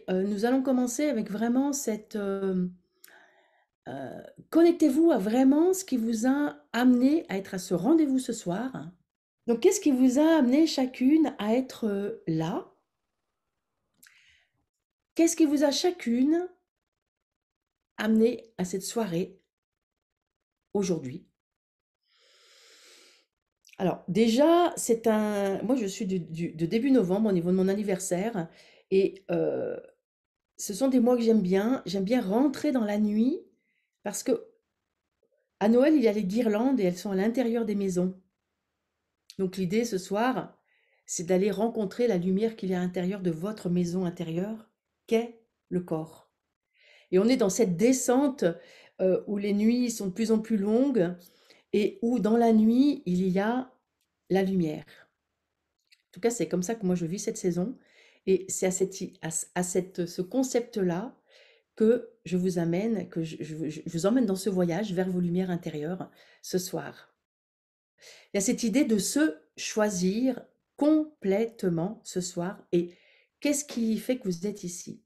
Nous allons commencer avec vraiment cette, connectez-vous à vraiment ce qui vous a amené à être à ce rendez-vous ce soir. Donc qu'est-ce qui vous a amené chacune à être, là? Qu'est-ce qui vous a chacune amené à cette soirée, aujourd'hui? Alors déjà, moi je suis de début novembre au niveau de mon anniversaire et ce sont des mois que j'aime bien. J'aime bien rentrer dans la nuit parce que à Noël, il y a les guirlandes et elles sont à l'intérieur des maisons. Donc l'idée ce soir, c'est d'aller rencontrer la lumière qu'il y a à l'intérieur de votre maison intérieure, qu'est le corps. Et on est dans cette descente où les nuits sont de plus en plus longues et où dans la nuit, il y a la lumière. En tout cas, c'est comme ça que moi je vis cette saison. Et c'est ce concept-là que je vous amène, que je vous emmène dans ce voyage vers vos lumières intérieures ce soir. Il y a cette idée de se choisir complètement ce soir. Et qu'est-ce qui fait que vous êtes ici?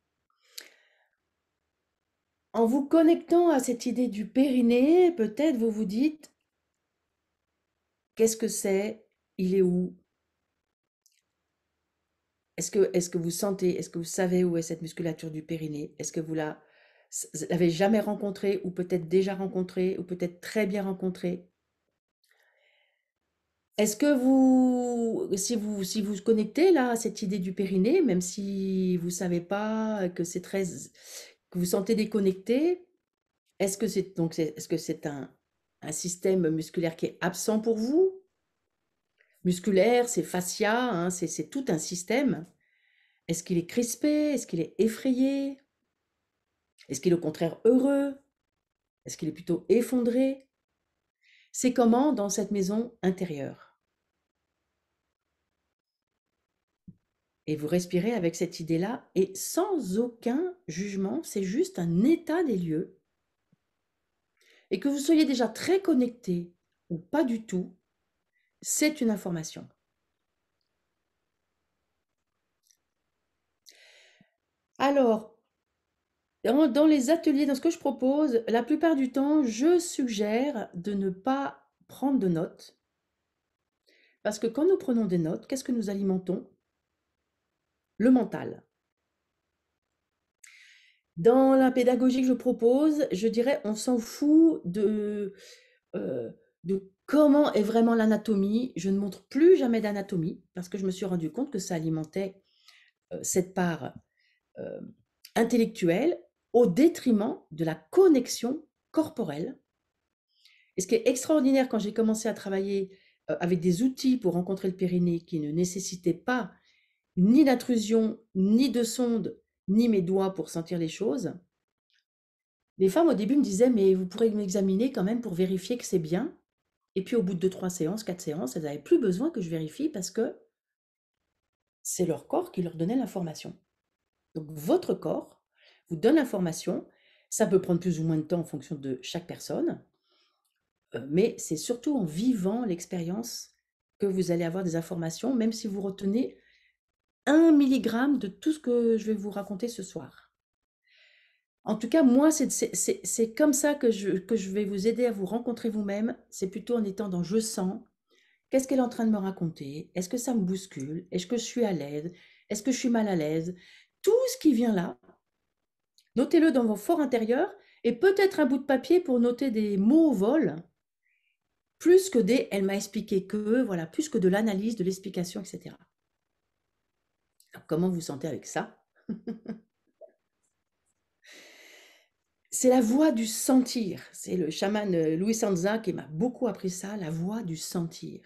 En vous connectant à cette idée du périnée, peut-être vous vous dites, qu'est-ce que c'est? Il est où? Est-ce que vous sentez, est-ce que vous savez où est cette musculature du périnée? Est-ce que vous l'avez jamais rencontrée, ou peut-être déjà rencontrée, ou peut-être très bien rencontrée? Est-ce que si vous connectez là à cette idée du périnée, même si vous savez pas que que vous sentez déconnecté, est-ce que c'est un système musculaire qui est absent pour vous? Musculaire, c'est fascia, hein, c'est tout un système. Est-ce qu'il est crispé? Est-ce qu'il est effrayé? Est-ce qu'il est au contraire heureux? Est-ce qu'il est plutôt effondré? C'est comment dans cette maison intérieure? Et vous respirez avec cette idée-là et sans aucun jugement, c'est juste un état des lieux. Et que vous soyez déjà très connecté ou pas du tout, c'est une information. Alors, dans les ateliers, dans ce que je propose, la plupart du temps, je suggère de ne pas prendre de notes. Parce que quand nous prenons des notes, qu'est-ce que nous alimentons? Le mental. Dans la pédagogie que je propose, je dirais, on s'en fout de comment est vraiment l'anatomie. Je ne montre plus jamais d'anatomie parce que je me suis rendu compte que ça alimentait cette part intellectuelle au détriment de la connexion corporelle. Et ce qui est extraordinaire quand j'ai commencé à travailler avec des outils pour rencontrer le périnée qui ne nécessitaient pas ni d'intrusion, ni de sonde, ni mes doigts pour sentir les choses, les femmes au début me disaient, mais vous pourrez m'examiner quand même pour vérifier que c'est bien. Et puis au bout de 2, 3 séances, 4 séances, elles n'avaient plus besoin que je vérifie parce que c'est leur corps qui leur donnait l'information. Donc votre corps vous donne l'information. Ça peut prendre plus ou moins de temps en fonction de chaque personne, mais c'est surtout en vivant l'expérience que vous allez avoir des informations, même si vous retenez 1 milligramme de tout ce que je vais vous raconter ce soir. En tout cas, moi, c'est comme ça que je vais vous aider à vous rencontrer vous-même. C'est plutôt en étant dans je sens. Qu'est-ce qu'elle est en train de me raconter? Est-ce que ça me bouscule? Est-ce que je suis à l'aise? Est-ce que je suis mal à l'aise? Tout ce qui vient là, notez-le dans vos forts intérieurs et peut-être un bout de papier pour noter des mots au vol, plus que des elle m'a expliqué que, voilà, plus que de l'analyse, de l'explication, etc. Alors, comment vous sentez avec ça? C'est la voie du sentir. C'est le chaman Louis Sanza qui m'a beaucoup appris ça, la voie du sentir.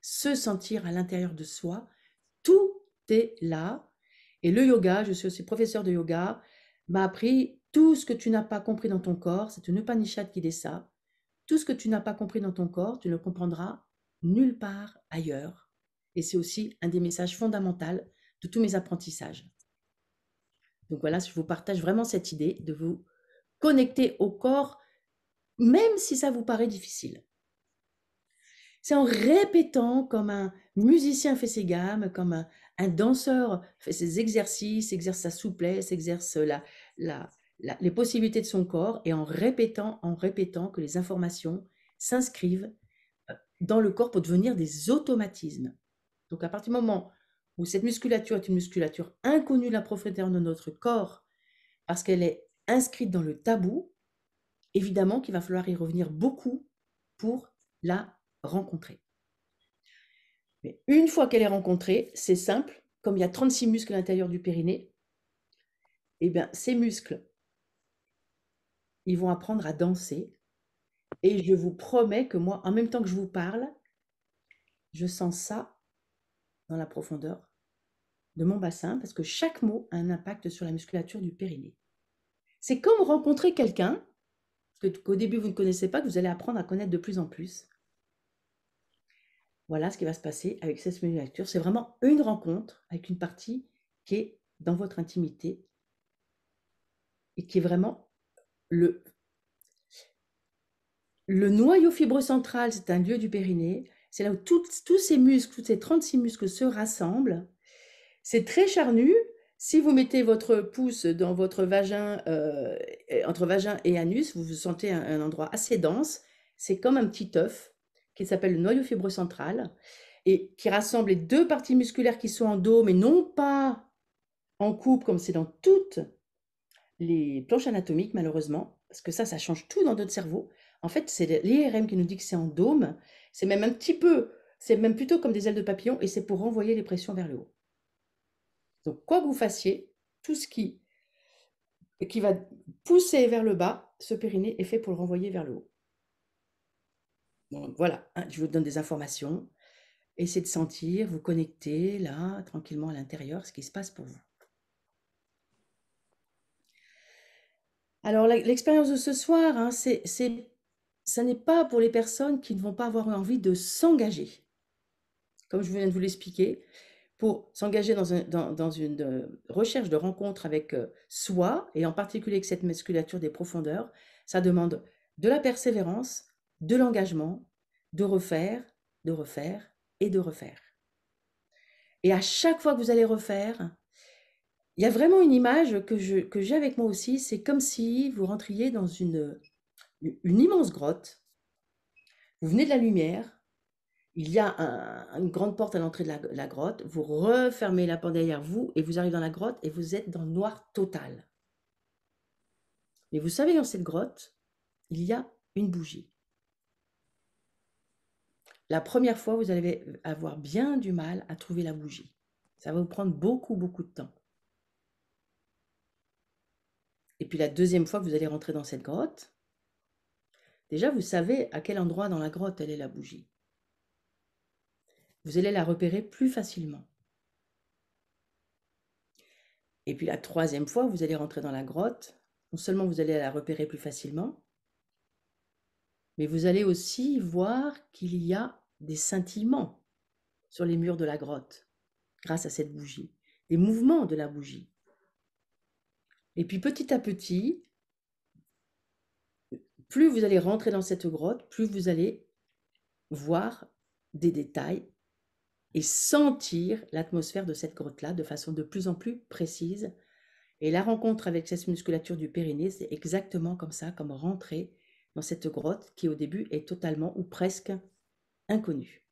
Se sentir à l'intérieur de soi, tout est là. Et le yoga, je suis aussi professeur de yoga, m'a appris tout ce que tu n'as pas compris dans ton corps, c'est une Upanishad qui dit ça. Tout ce que tu n'as pas compris dans ton corps, tu ne le comprendras nulle part ailleurs. Et c'est aussi un des messages fondamentaux de tous mes apprentissages. Donc voilà, je vous partage vraiment cette idée de vous connecter au corps, même si ça vous paraît difficile. C'est en répétant comme un musicien fait ses gammes, comme Un danseur fait ses exercices, exerce sa souplesse, exerce les possibilités de son corps et en répétant que les informations s'inscrivent dans le corps pour devenir des automatismes. Donc à partir du moment où cette musculature est une musculature inconnue de la profondeur de notre corps, parce qu'elle est inscrite dans le tabou, évidemment qu'il va falloir y revenir beaucoup pour la rencontrer. Mais une fois qu'elle est rencontrée, c'est simple, comme il y a 36 muscles à l'intérieur du périnée, eh bien, ces muscles, ils vont apprendre à danser. Et je vous promets que moi, en même temps que je vous parle, je sens ça dans la profondeur de mon bassin, parce que chaque mot a un impact sur la musculature du périnée. C'est comme rencontrer quelqu'un qu'au début vous ne connaissez pas, que vous allez apprendre à connaître de plus en plus. Voilà ce qui va se passer avec cette musculature. C'est vraiment une rencontre avec une partie qui est dans votre intimité et qui est vraiment le noyau fibreux central. C'est un lieu du périnée. C'est là où tous ces muscles, tous ces 36 muscles se rassemblent. C'est très charnu. Si vous mettez votre pouce dans votre vagin, entre vagin et anus, vous sentez un endroit assez dense. C'est comme un petit œuf qui s'appelle le noyau fibreux central et qui rassemble les deux parties musculaires qui sont en dos, mais non pas en couple comme c'est dans toutes les planches anatomiques, malheureusement, parce que ça change tout dans notre cerveau. En fait, c'est l'IRM qui nous dit que c'est en dôme. C'est même un petit peu, c'est même plutôt comme des ailes de papillon et c'est pour renvoyer les pressions vers le haut. Donc, quoi que vous fassiez, tout ce qui va pousser vers le bas, ce périnée est fait pour le renvoyer vers le haut. Donc, voilà, hein, je vous donne des informations. Essayez de sentir, vous connecter là, tranquillement à l'intérieur, ce qui se passe pour vous. Alors, l'expérience de ce soir, hein, ça n'est pas pour les personnes qui ne vont pas avoir envie de s'engager. Comme je viens de vous l'expliquer, pour s'engager dans une recherche de rencontre avec soi, et en particulier avec cette musculature des profondeurs, ça demande de la persévérance, de l'engagement, de refaire et de refaire. Et à chaque fois que vous allez refaire, il y a vraiment une image que j'ai avec moi aussi, c'est comme si vous rentriez dans une immense grotte, vous venez de la lumière, il y a une grande porte à l'entrée de la grotte, vous refermez la porte derrière vous et vous arrivez dans la grotte et vous êtes dans le noir total. Mais vous savez, dans cette grotte, il y a une bougie. La première fois, vous allez avoir bien du mal à trouver la bougie. Ça va vous prendre beaucoup, beaucoup de temps. Et puis la deuxième fois que vous allez rentrer dans cette grotte, déjà vous savez à quel endroit dans la grotte elle est la bougie. Vous allez la repérer plus facilement. Et puis la troisième fois, vous allez rentrer dans la grotte, non seulement vous allez la repérer plus facilement, mais vous allez aussi voir qu'il y a des scintillements sur les murs de la grotte, grâce à cette bougie, des mouvements de la bougie. Et puis petit à petit, plus vous allez rentrer dans cette grotte, plus vous allez voir des détails et sentir l'atmosphère de cette grotte-là de façon de plus en plus précise. Et la rencontre avec cette musculature du périnée, c'est exactement comme ça, comme rentrer dans cette grotte qui au début est totalement ou presque inconnue.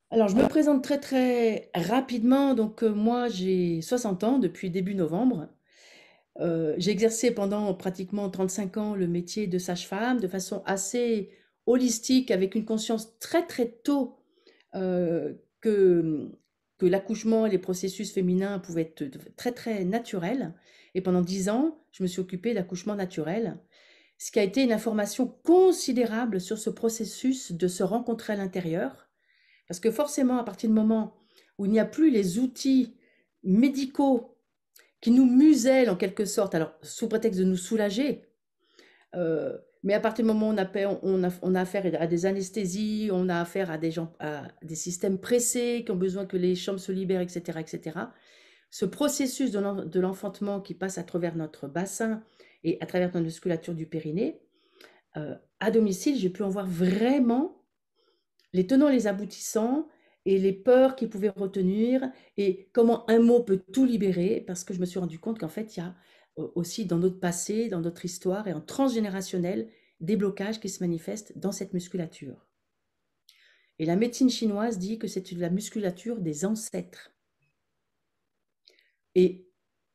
Alors je me présente très très rapidement, donc moi j'ai 60 ans depuis début novembre. J'ai exercé pendant pratiquement 35 ans le métier de sage-femme de façon assez holistique, avec une conscience très très tôt que l'accouchement et les processus féminins pouvaient être très très naturels. Et pendant 10 ans, je me suis occupée d'accouchement naturel, ce qui a été une information considérable sur ce processus de se rencontrer à l'intérieur. Parce que forcément, à partir du moment où il n'y a plus les outils médicaux qui nous musellent en quelque sorte, alors sous prétexte de nous soulager, mais à partir du moment où on a affaire à des anesthésies, on a affaire à des systèmes pressés qui ont besoin que les chambres se libèrent, etc., etc., ce processus de l'enfantement qui passe à travers notre bassin et à travers notre musculature du périnée, à domicile, j'ai pu en voir vraiment les tenants et les aboutissants et les peurs qu'ils pouvaient retenir et comment un mot peut tout libérer, parce que je me suis rendu compte qu'en fait, il y a aussi dans notre passé, dans notre histoire et en transgénérationnel, des blocages qui se manifestent dans cette musculature. Et la médecine chinoise dit que c'est la musculature des ancêtres. Et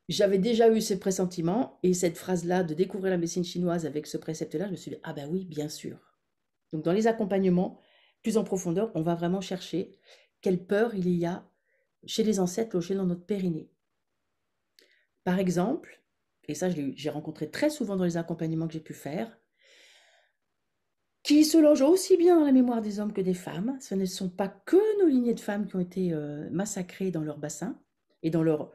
j'avais déjà eu ces pressentiments et cette phrase-là de découvrir la médecine chinoise avec ce précepte-là, je me suis dit, ah ben oui, bien sûr. Donc dans les accompagnements, plus en profondeur, on va vraiment chercher quelle peur il y a chez les ancêtres logés dans notre périnée. Par exemple, et ça j'ai rencontré très souvent dans les accompagnements que j'ai pu faire, qui se logent aussi bien dans la mémoire des hommes que des femmes. Ce ne sont pas que nos lignées de femmes qui ont été massacrées dans leur bassin et dans leur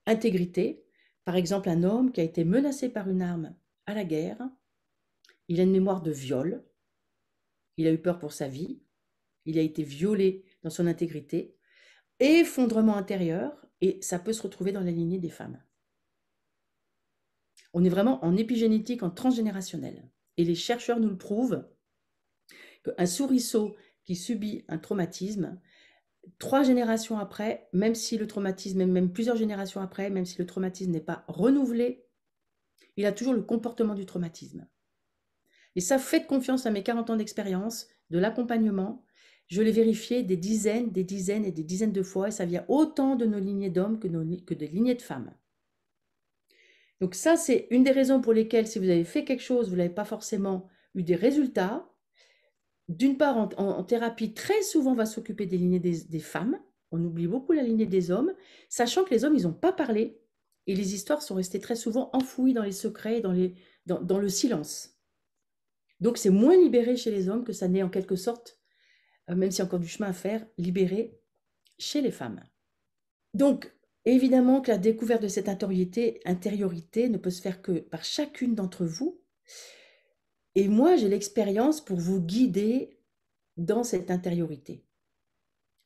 intégrité. Par exemple, un homme qui a été menacé par une arme à la guerre, il a une mémoire de viol, il a eu peur pour sa vie, il a été violé dans son intégrité, effondrement intérieur, et ça peut se retrouver dans la lignée des femmes. On est vraiment en épigénétique, en transgénérationnel. Et les chercheurs nous le prouvent, qu'un souriceau qui subit un traumatisme, 3 générations après, même si le traumatisme, même plusieurs générations après, même si le traumatisme n'est pas renouvelé, il a toujours le comportement du traumatisme. Et ça, faites confiance à mes 40 ans d'expérience, de l'accompagnement. Je l'ai vérifié des dizaines et des dizaines de fois, et ça vient autant de nos lignées d'hommes que des lignées de femmes. Donc ça, c'est une des raisons pour lesquelles, si vous avez fait quelque chose, vous n'avez pas forcément eu des résultats. D'une part, en thérapie, très souvent, on va s'occuper des lignées des femmes. On oublie beaucoup la lignée des hommes, sachant que les hommes, ils n'ont pas parlé. Et les histoires sont restées très souvent enfouies dans les secrets, dans le silence. Donc, c'est moins libéré chez les hommes que ça n'est en quelque sorte, même s'il y a encore du chemin à faire, libéré chez les femmes. Donc, évidemment que la découverte de cette intériorité ne peut se faire que par chacune d'entre vous. Et moi, j'ai l'expérience pour vous guider dans cette intériorité.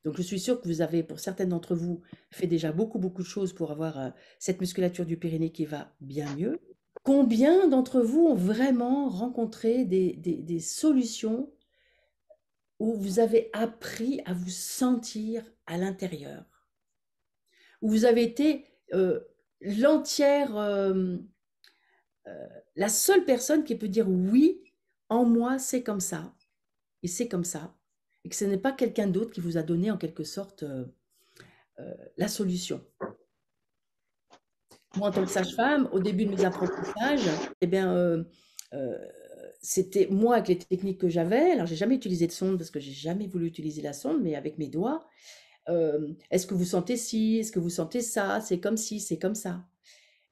Donc, je suis sûre que vous avez, pour certaines d'entre vous, fait déjà beaucoup de choses pour avoir cette musculature du périnée qui va bien mieux. Combien d'entre vous ont vraiment rencontré des solutions où vous avez appris à vous sentir à l'intérieur, où vous avez été l'entière, la seule personne qui peut dire oui, en moi c'est comme ça, et c'est comme ça, et que ce n'est pas quelqu'un d'autre qui vous a donné en quelque sorte la solution. Moi, en tant que sage-femme, au début de mes apprentissages, eh bien, c'était moi avec les techniques que j'avais. Alors, j'ai jamais utilisé de sonde parce que j'ai jamais voulu utiliser la sonde, mais avec mes doigts. Est-ce que vous sentez ci? Est-ce que vous sentez ça? C'est comme ci, c'est comme ça.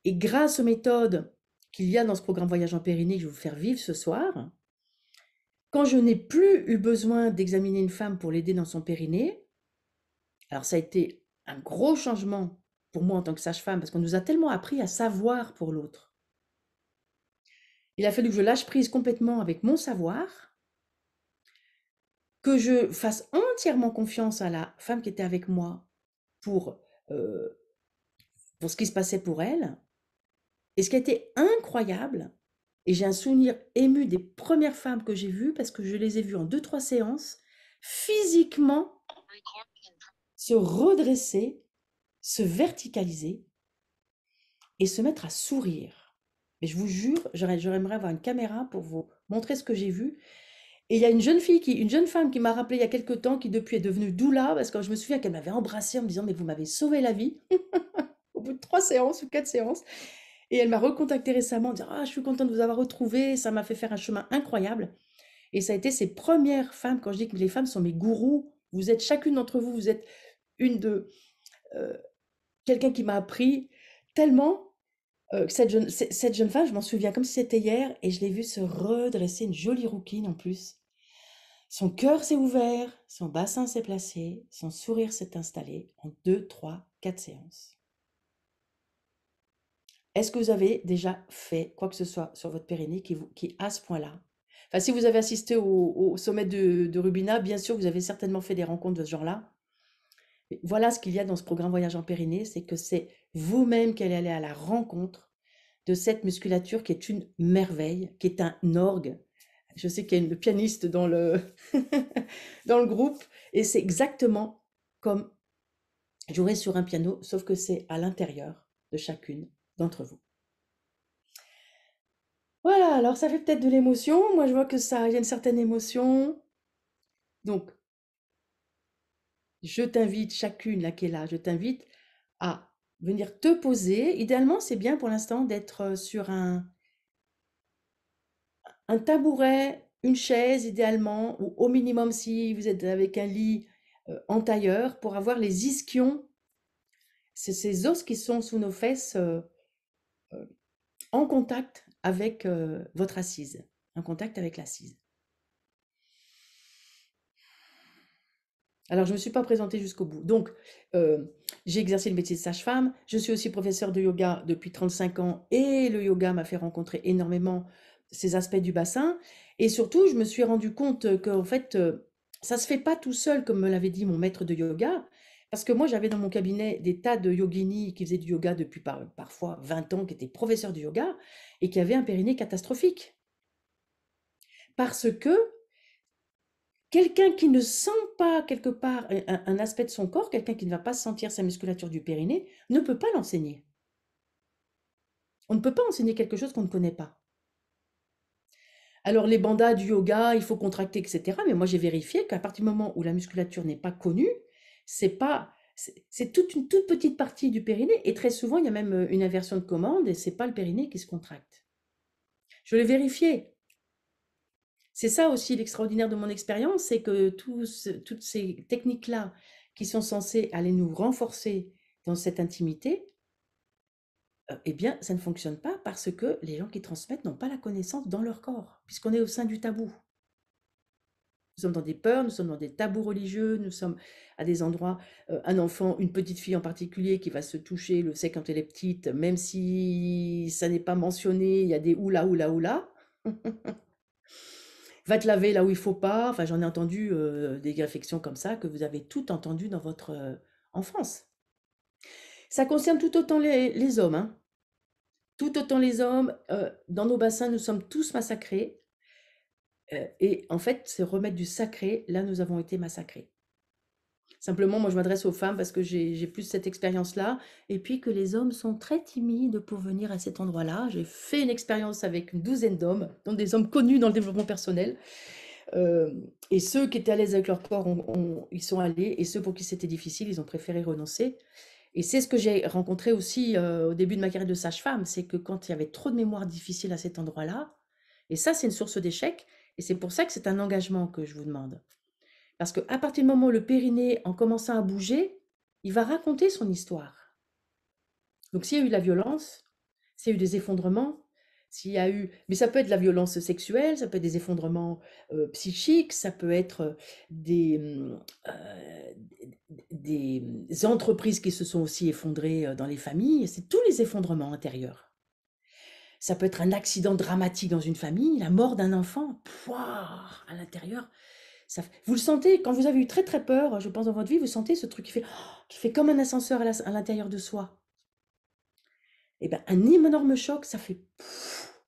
Et grâce aux méthodes qu'il y a dans ce programme Voyage en Périnée que je vais vous faire vivre ce soir, quand je n'ai plus eu besoin d'examiner une femme pour l'aider dans son périnée, alors ça a été un gros changement pour moi en tant que sage-femme, parce qu'on nous a tellement appris à savoir pour l'autre. Il a fallu que je lâche prise complètement avec mon savoir, que je fasse entièrement confiance à la femme qui était avec moi pour ce qui se passait pour elle. Et ce qui a été incroyable, et j'ai un souvenir ému des premières femmes que j'ai vues, parce que je les ai vues en 2-3 séances, physiquement se redresser, se verticaliser et se mettre à sourire. Mais je vous jure, j'aimerais avoir une caméra pour vous montrer ce que j'ai vu. Et il y a une jeune femme qui m'a rappelé il y a quelque temps, qui depuis est devenue doula, parce que je me souviens qu'elle m'avait embrassée en me disant « Mais vous m'avez sauvé la vie !» au bout de 3 séances ou 4 séances. Et elle m'a recontacté récemment en disant « Ah, je suis contente de vous avoir retrouvé, ça m'a fait faire un chemin incroyable. » Et ça a été ces premières femmes, quand je dis que les femmes sont mes gourous, vous êtes chacune d'entre vous, vous êtes une de quelqu'un qui m'a appris tellement que cette jeune femme, je m'en souviens comme si c'était hier, et je l'ai vue se redresser, une jolie rouquine en plus. Son cœur s'est ouvert, son bassin s'est placé, son sourire s'est installé en 2, 3, 4 séances. Est-ce que vous avez déjà fait quoi que ce soit sur votre périnée qui à ce point-là? Enfin, si vous avez assisté au sommet de Rubina, bien sûr, vous avez certainement fait des rencontres de ce genre-là. Mais voilà ce qu'il y a dans ce programme Voyage en Périnée, c'est que c'est vous-même qui allez aller à la rencontre de cette musculature qui est une merveille, qui est un orgue. Je sais qu'il y a une pianiste dans le, dans le groupe, et c'est exactement comme jouer sur un piano, sauf que c'est à l'intérieur de chacune d'entre vous. Voilà, alors ça fait peut-être de l'émotion. Moi, je vois que ça, il y a une certaine émotion. Donc, je t'invite, chacune là qui est là, je t'invite à venir te poser. Idéalement, c'est bien pour l'instant d'être sur un tabouret, une chaise idéalement, ou au minimum si vous êtes avec un lit en tailleur, pour avoir les ischions, c'est ces os qui sont sous nos fesses euh, en contact avec votre assise, en contact avec l'assise. Alors, je ne me suis pas présentée jusqu'au bout. Donc, j'ai exercé le métier de sage-femme. Je suis aussi professeure de yoga depuis 35 ans et le yoga m'a fait rencontrer énormément ces aspects du bassin. Et surtout, je me suis rendu compte qu'en fait, ça ne se fait pas tout seul, comme me l'avait dit mon maître de yoga. Parce que moi, j'avais dans mon cabinet des tas de yoginis qui faisaient du yoga depuis parfois 20 ans, qui étaient professeurs du yoga et qui avaient un périnée catastrophique. Parce que quelqu'un qui ne sent pas quelque part un aspect de son corps, quelqu'un qui ne va pas sentir sa musculature du périnée, ne peut pas l'enseigner. On ne peut pas enseigner quelque chose qu'on ne connaît pas. Alors les bandas du yoga, il faut contracter, etc. Mais moi j'ai vérifié qu'à partir du moment où la musculature n'est pas connue, c'est toute une toute petite partie du périnée. Et très souvent, il y a même une inversion de commande et c'est pas le périnée qui se contracte. Je l'ai vérifié. C'est ça aussi l'extraordinaire de mon expérience, c'est que toutes ces techniques-là qui sont censées aller nous renforcer dans cette intimité, eh bien, ça ne fonctionne pas parce que les gens qui transmettent n'ont pas la connaissance dans leur corps, puisqu'on est au sein du tabou. Nous sommes dans des peurs, nous sommes dans des tabous religieux, nous sommes à des endroits, un enfant, une petite fille en particulier qui va se toucher le sait quand elle est petite, même si ça n'est pas mentionné, il y a des oula, oula, oula. Va te laver là où il faut pas. Enfin, j'en ai entendu des réflexions comme ça que vous avez toutes entendues dans votre enfance. Ça concerne tout autant les hommes, hein. Tout autant les hommes. Dans nos bassins, nous sommes tous massacrés. Et en fait, c'est remettre du sacré. Là, nous avons été massacrés. Simplement, moi, je m'adresse aux femmes parce que j'ai plus cette expérience-là. Et puis que les hommes sont très timides pour venir à cet endroit-là. J'ai fait une expérience avec une douzaine d'hommes, dont des hommes connus dans le développement personnel. Et ceux qui étaient à l'aise avec leur corps, ils sont allés, et ceux pour qui c'était difficile, ils ont préféré renoncer. Et c'est ce que j'ai rencontré aussi au début de ma carrière de sage-femme, c'est que quand il y avait trop de mémoire difficile à cet endroit-là, et ça c'est une source d'échec, et c'est pour ça que c'est un engagement que je vous demande. Parce qu'à partir du moment où le périnée, en commençant à bouger, il va raconter son histoire. Donc s'il y a eu de la violence, s'il y a eu des effondrements, s'il y a eu, mais ça peut être de la violence sexuelle, ça peut être des effondrements psychiques, ça peut être des entreprises qui se sont aussi effondrées dans les familles, c'est tous les effondrements intérieurs. Ça peut être un accident dramatique dans une famille, la mort d'un enfant, pouah, à l'intérieur. Vous le sentez, quand vous avez eu très très peur, je pense dans votre vie, vous sentez ce truc qui fait comme un ascenseur à l'intérieur de soi. Eh ben, un énorme choc, ça fait pouf,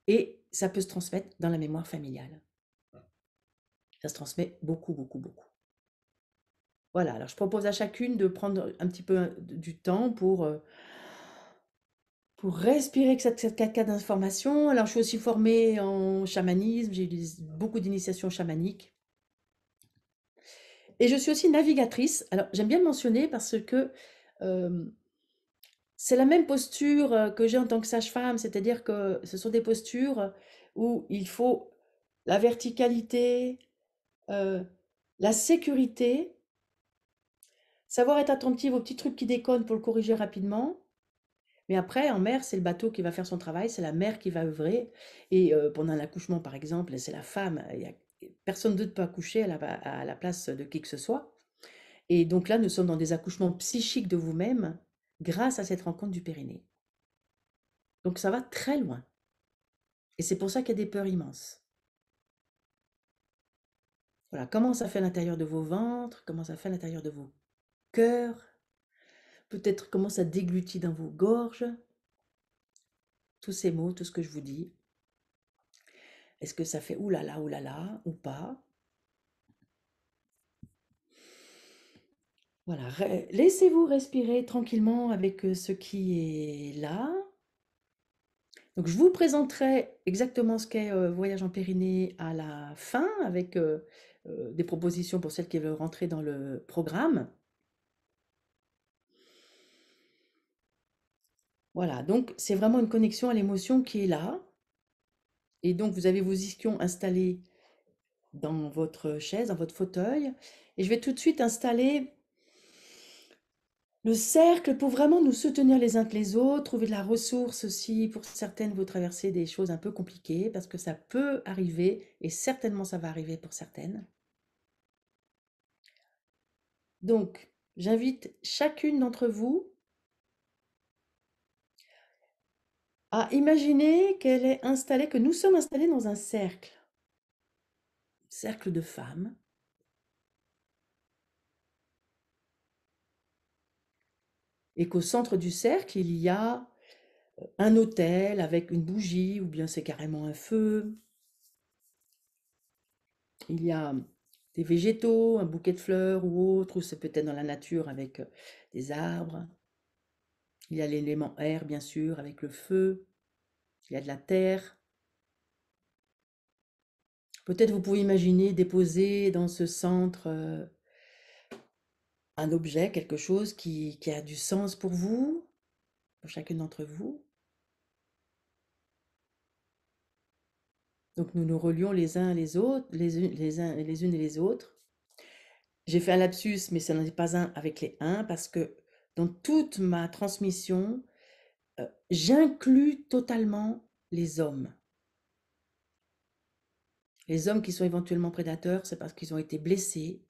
et ça peut se transmettre dans la mémoire familiale. Ça se transmet beaucoup, beaucoup, beaucoup. Voilà, alors je propose à chacune de prendre un petit peu du temps pour respirer cette cascade d'informations. Alors, je suis aussi formée en chamanisme, j'ai eu beaucoup d'initiations chamaniques. Et je suis aussi navigatrice. Alors, j'aime bien le mentionner parce que c'est la même posture que j'ai en tant que sage-femme, c'est-à-dire que ce sont des postures où il faut la verticalité, la sécurité, savoir être attentive aux petits trucs qui déconnent pour le corriger rapidement. Mais après, en mer, c'est le bateau qui va faire son travail, c'est la mer qui va œuvrer. Et pendant l'accouchement, par exemple, c'est la femme. Personne d'autre peut accoucher à la place de qui que ce soit. Et donc là, nous sommes dans des accouchements psychiques de vous-même grâce à cette rencontre du périnée. Donc ça va très loin. Et c'est pour ça qu'il y a des peurs immenses. Voilà, comment ça fait à l'intérieur de vos ventres, comment ça fait à l'intérieur de vos cœurs, peut-être comment ça déglutit dans vos gorges. Tous ces mots, tout ce que je vous dis. Est-ce que ça fait oulala, oulala ou pas? Voilà, laissez-vous respirer tranquillement avec ce qui est là. Donc, je vous présenterai exactement ce qu'est Voyage en Pyrénées à la fin, avec des propositions pour celles qui veulent rentrer dans le programme. Voilà, donc c'est vraiment une connexion à l'émotion qui est là. Et donc, vous avez vos ischions installés dans votre chaise, dans votre fauteuil. Et je vais tout de suite installer le cercle pour vraiment nous soutenir les uns que les autres, trouver de la ressource aussi. Pour certaines, vous traversez des choses un peu compliquées parce que ça peut arriver et certainement ça va arriver pour certaines. Donc, j'invite chacune d'entre vous à imaginer qu'elle est installée, que nous sommes installés dans un cercle de femmes, et qu'au centre du cercle, il y a un autel avec une bougie, ou bien c'est carrément un feu. Il y a des végétaux, un bouquet de fleurs ou autre, ou c'est peut-être dans la nature avec des arbres. Il y a l'élément air, bien sûr, avec le feu. Il y a de la terre. Peut-être vous pouvez imaginer déposer dans ce centre un objet, quelque chose qui a du sens pour vous, pour chacune d'entre vous. Donc nous nous relions les uns les autres, les unes et les autres. J'ai fait un lapsus, mais ce n'en est pas un avec les uns, parce que dans toute ma transmission, j'inclus totalement les hommes. Les hommes qui sont éventuellement prédateurs, c'est parce qu'ils ont été blessés.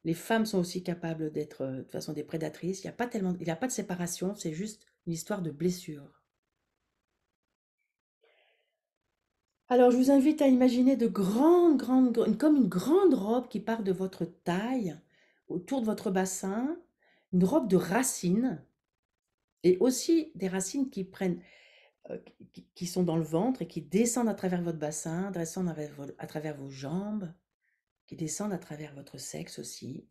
Les femmes sont aussi capables d'être de toute façon des prédatrices. Il n'y a pas de séparation, c'est juste une histoire de blessure. Alors, je vous invite à imaginer de comme une grande robe qui part de votre taille, autour de votre bassin, une robe de racines, et aussi des racines qui prennent, qui sont dans le ventre et qui descendent à travers votre bassin, descendent à travers vos jambes, qui descendent à travers votre sexe aussi,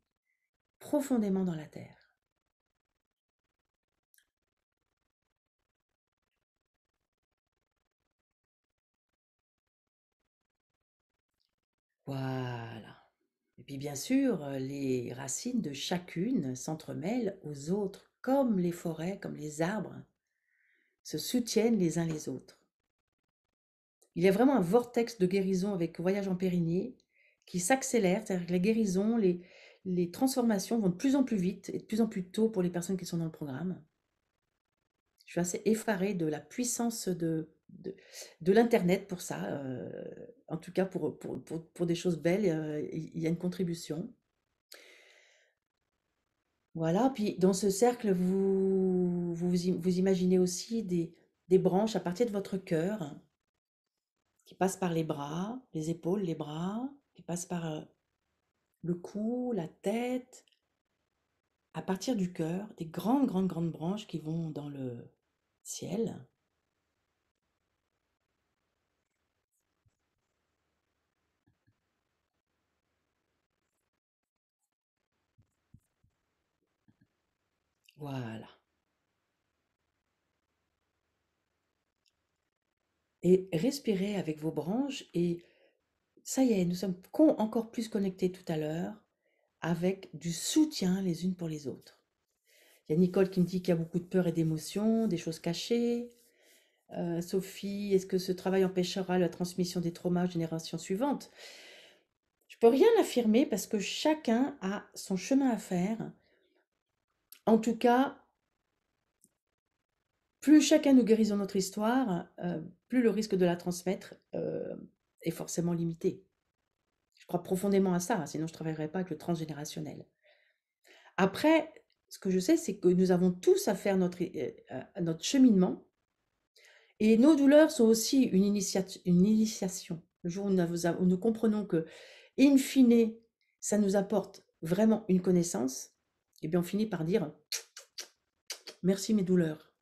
profondément dans la terre. Voilà. Et puis bien sûr, les racines de chacune s'entremêlent aux autres, comme les forêts, comme les arbres, se soutiennent les uns les autres. Il y a vraiment un vortex de guérison avec Voyage en Pyrénées qui s'accélère, c'est-à-dire que la guérison, les transformations vont de plus en plus vite et de plus en plus tôt pour les personnes qui sont dans le programme. Je suis assez effarée de la puissance de l'Internet pour ça. En tout cas, pour des choses belles, il y a une contribution. Voilà, puis dans ce cercle, vous imaginez aussi des branches à partir de votre cœur qui passent par les bras, les épaules, les bras, qui passent par le cou, la tête, à partir du cœur, des grandes, grandes, grandes branches qui vont dans le ciel. Voilà. Et respirez avec vos branches et ça y est, nous sommes encore plus connectés tout à l'heure avec du soutien les unes pour les autres. Il y a Nicole qui me dit qu'il y a beaucoup de peur et d'émotions, des choses cachées. Sophie, est-ce que ce travail empêchera la transmission des traumas aux générations suivantes? Je peux rien affirmer parce que chacun a son chemin à faire. En tout cas, plus chacun nous guérisons notre histoire, plus le risque de la transmettre est forcément limité. Je crois profondément à ça, sinon je ne travaillerais pas avec le transgénérationnel. Après, ce que je sais, c'est que nous avons tous à faire notre cheminement. Et nos douleurs sont aussi une initiation. Le jour où nous comprenons que, in fine, ça nous apporte vraiment une connaissance, eh bien on finit par dire merci mes douleurs.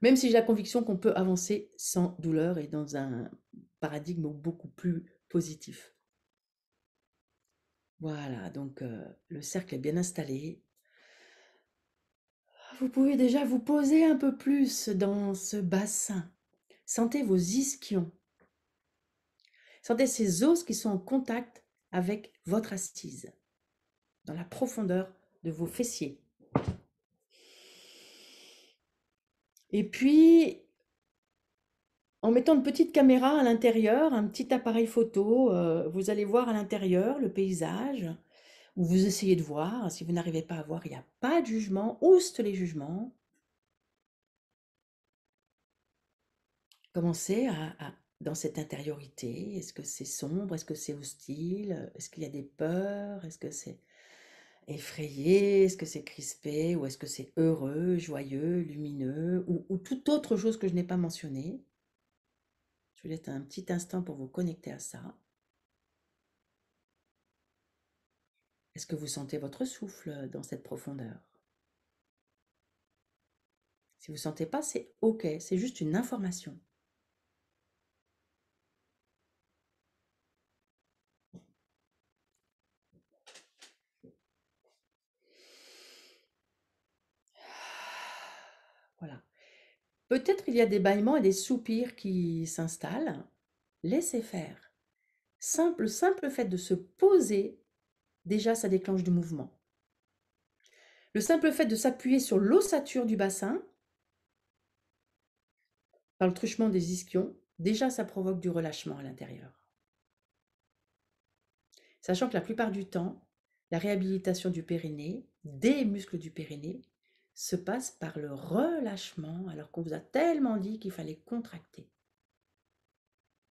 Même si j'ai la conviction qu'on peut avancer sans douleur et dans un paradigme beaucoup plus positif. Voilà, donc le cercle est bien installé. Vous pouvez déjà vous poser un peu plus dans ce bassin. Sentez vos ischions. Sentez ces os qui sont en contact avec votre assise, dans la profondeur de vos fessiers. Et puis, en mettant une petite caméra à l'intérieur, un petit appareil photo, vous allez voir à l'intérieur le paysage, ou vous essayez de voir. Si vous n'arrivez pas à voir, il n'y a pas de jugement, ouste les jugements. Commencez dans cette intériorité. Est-ce que c'est sombre? Est-ce que c'est hostile? Est-ce qu'il y a des peurs? Est-ce que c'est effrayé? Est-ce que c'est crispé? Ou est-ce que c'est heureux, joyeux, lumineux? Ou toute autre chose que je n'ai pas mentionnée? Je vous laisse un petit instant pour vous connecter à ça. Est-ce que vous sentez votre souffle dans cette profondeur? Si vous ne sentez pas, c'est OK, c'est juste une information. Voilà. Peut-être il y a des bâillements et des soupirs qui s'installent. Laissez faire. Le simple fait de se poser, déjà, ça déclenche du mouvement. Le simple fait de s'appuyer sur l'ossature du bassin, par le truchement des ischions, déjà, ça provoque du relâchement à l'intérieur. Sachant que la plupart du temps, la réhabilitation du périnée, des muscles du périnée, se passe par le relâchement, alors qu'on vous a tellement dit qu'il fallait contracter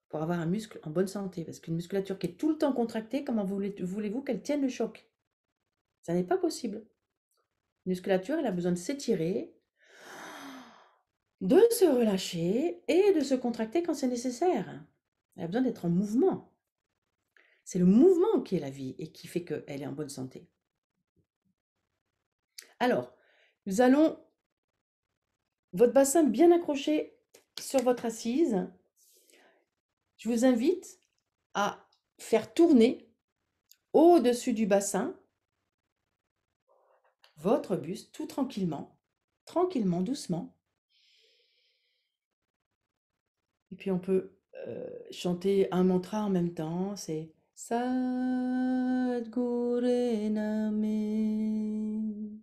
pour avoir un muscle en bonne santé. Parce qu'une musculature qui est tout le temps contractée, comment voulez-vous qu'elle tienne le choc? Ça n'est pas possible. Une musculature, elle a besoin de s'étirer, de se relâcher et de se contracter quand c'est nécessaire. Elle a besoin d'être en mouvement. C'est le mouvement qui est la vie et qui fait qu'elle est en bonne santé. Alors, nous allons, votre bassin bien accroché sur votre assise. Je vous invite à faire tourner au-dessus du bassin votre buste tout tranquillement, doucement. Et puis on peut chanter un mantra en même temps, c'est Sadguru Name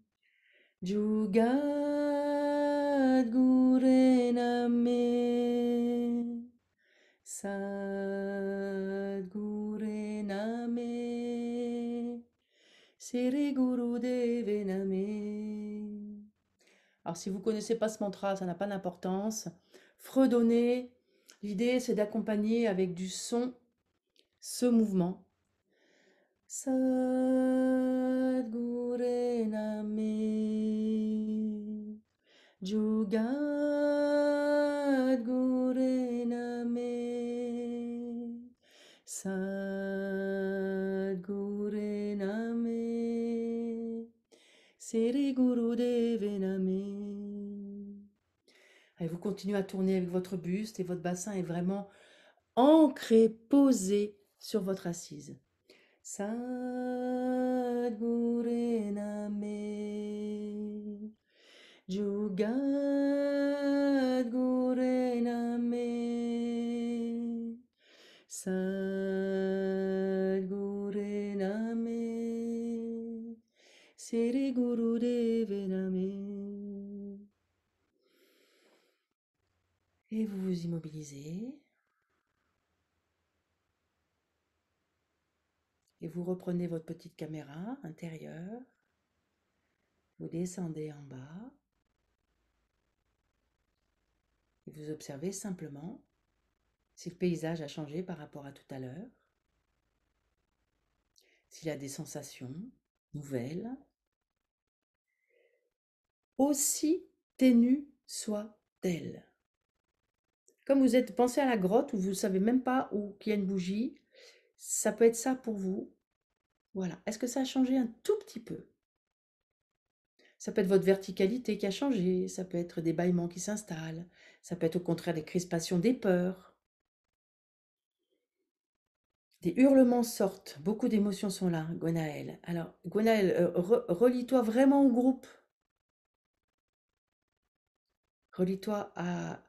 Jugat Guru Name Sadguru Name Sri Guru Deve Name. Alors si vous ne connaissez pas ce mantra, ça n'a pas d'importance. Fredonnez. L'idée, c'est d'accompagner avec du son ce mouvement. Sadguru Name Jugat Guru Name Sadguru Name Sri Guru Deve Name. Allez, vous continuez à tourner avec votre buste et votre bassin est vraiment ancré, posé sur votre assise. Sadguru Name Jugat Guru Name Sadguru Name Sri Guru Deve Name. Et vous vous immobilisez. Et vous reprenez votre petite caméra intérieure. Vous descendez en bas. Et vous observez simplement si le paysage a changé par rapport à tout à l'heure. S'il y a des sensations nouvelles. Aussi ténues soient-elles. Comme vous êtes, pensez à la grotte où vous ne savez même pas où qu'il y a une bougie. Ça peut être ça pour vous. Voilà. Est-ce que ça a changé un tout petit peu? Ça peut être votre verticalité qui a changé, ça peut être des bâillements qui s'installent, ça peut être au contraire des crispations, des peurs. Des hurlements sortent, beaucoup d'émotions sont là, Gwenaël. Alors, Gwenaël, relie-toi vraiment au groupe. Relie-toi à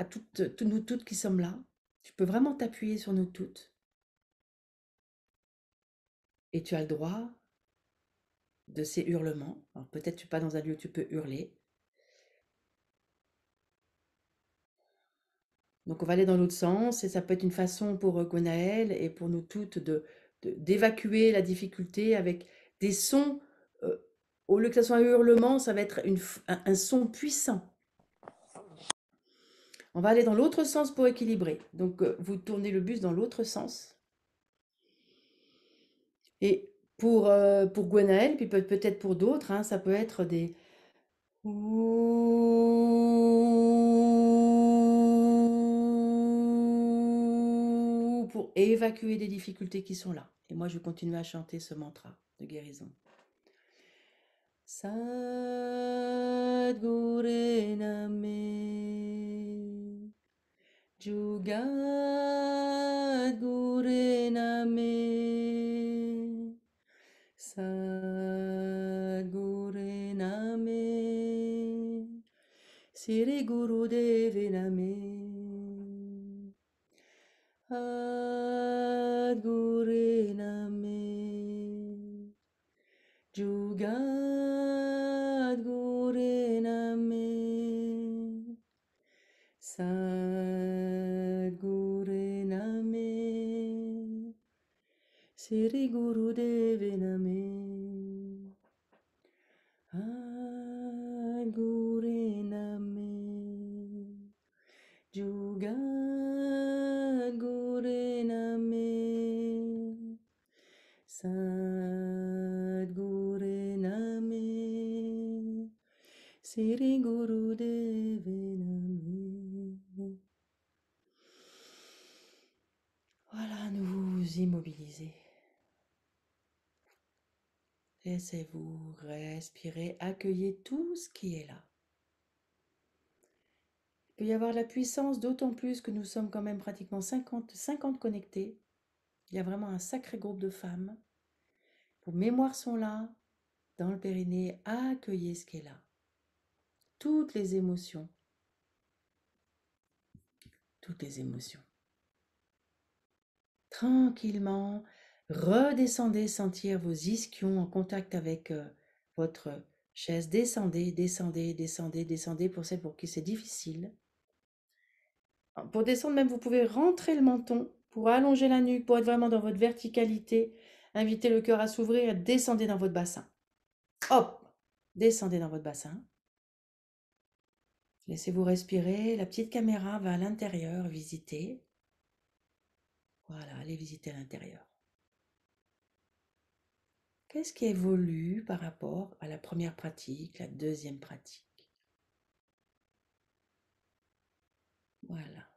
toutes nous toutes qui sommes là. Tu peux vraiment t'appuyer sur nous toutes. Et tu as le droit de ces hurlements. Alors peut-être tu n'es pas dans un lieu où tu peux hurler. Donc on va aller dans l'autre sens et ça peut être une façon pour Gwenaël et pour nous toutes d'évacuer la difficulté avec des sons. euh, Au lieu que ça soit un hurlement, ça va être un son puissant. On va aller dans l'autre sens pour équilibrer. Donc vous tournez le bus dans l'autre sens. Et pour Gwenaël, puis peut-être pour d'autres, hein, ça peut être des ouh pour évacuer des difficultés qui sont là. Et moi, je continue à chanter ce mantra de guérison. Sadguru Name Jugat Guru Name Sadguru Name Sri Guru Devi Name Adguru Name Jugat Guru Name Sadguru Name Sri Guru Devi Name Adguru Name Jugat Guru Name Sadguru Name Sri Guru Devi Name. Voilà, nous vous immobilisez. Laissez-vous respirer, accueillez tout ce qui est là. Il peut y avoir la puissance, d'autant plus que nous sommes quand même pratiquement 50 connectés. Il y a vraiment un sacré groupe de femmes. Vos mémoires sont là, dans le périnée, accueillez ce qui est là. Toutes les émotions. Toutes les émotions. Tranquillement, redescendez sentir vos ischions en contact avec votre chaise. Descendez, descendez, descendez, descendez pour celles pour qui c'est difficile. Pour descendre même, vous pouvez rentrer le menton pour allonger la nuque, pour être vraiment dans votre verticalité. Invitez le cœur à s'ouvrir et descendez dans votre bassin. Hop, descendez dans votre bassin. Laissez-vous respirer. La petite caméra va à l'intérieur visiter. Voilà, allez visiter à l'intérieur. Qu'est-ce qui évolue par rapport à la première pratique, la deuxième pratique? Voilà.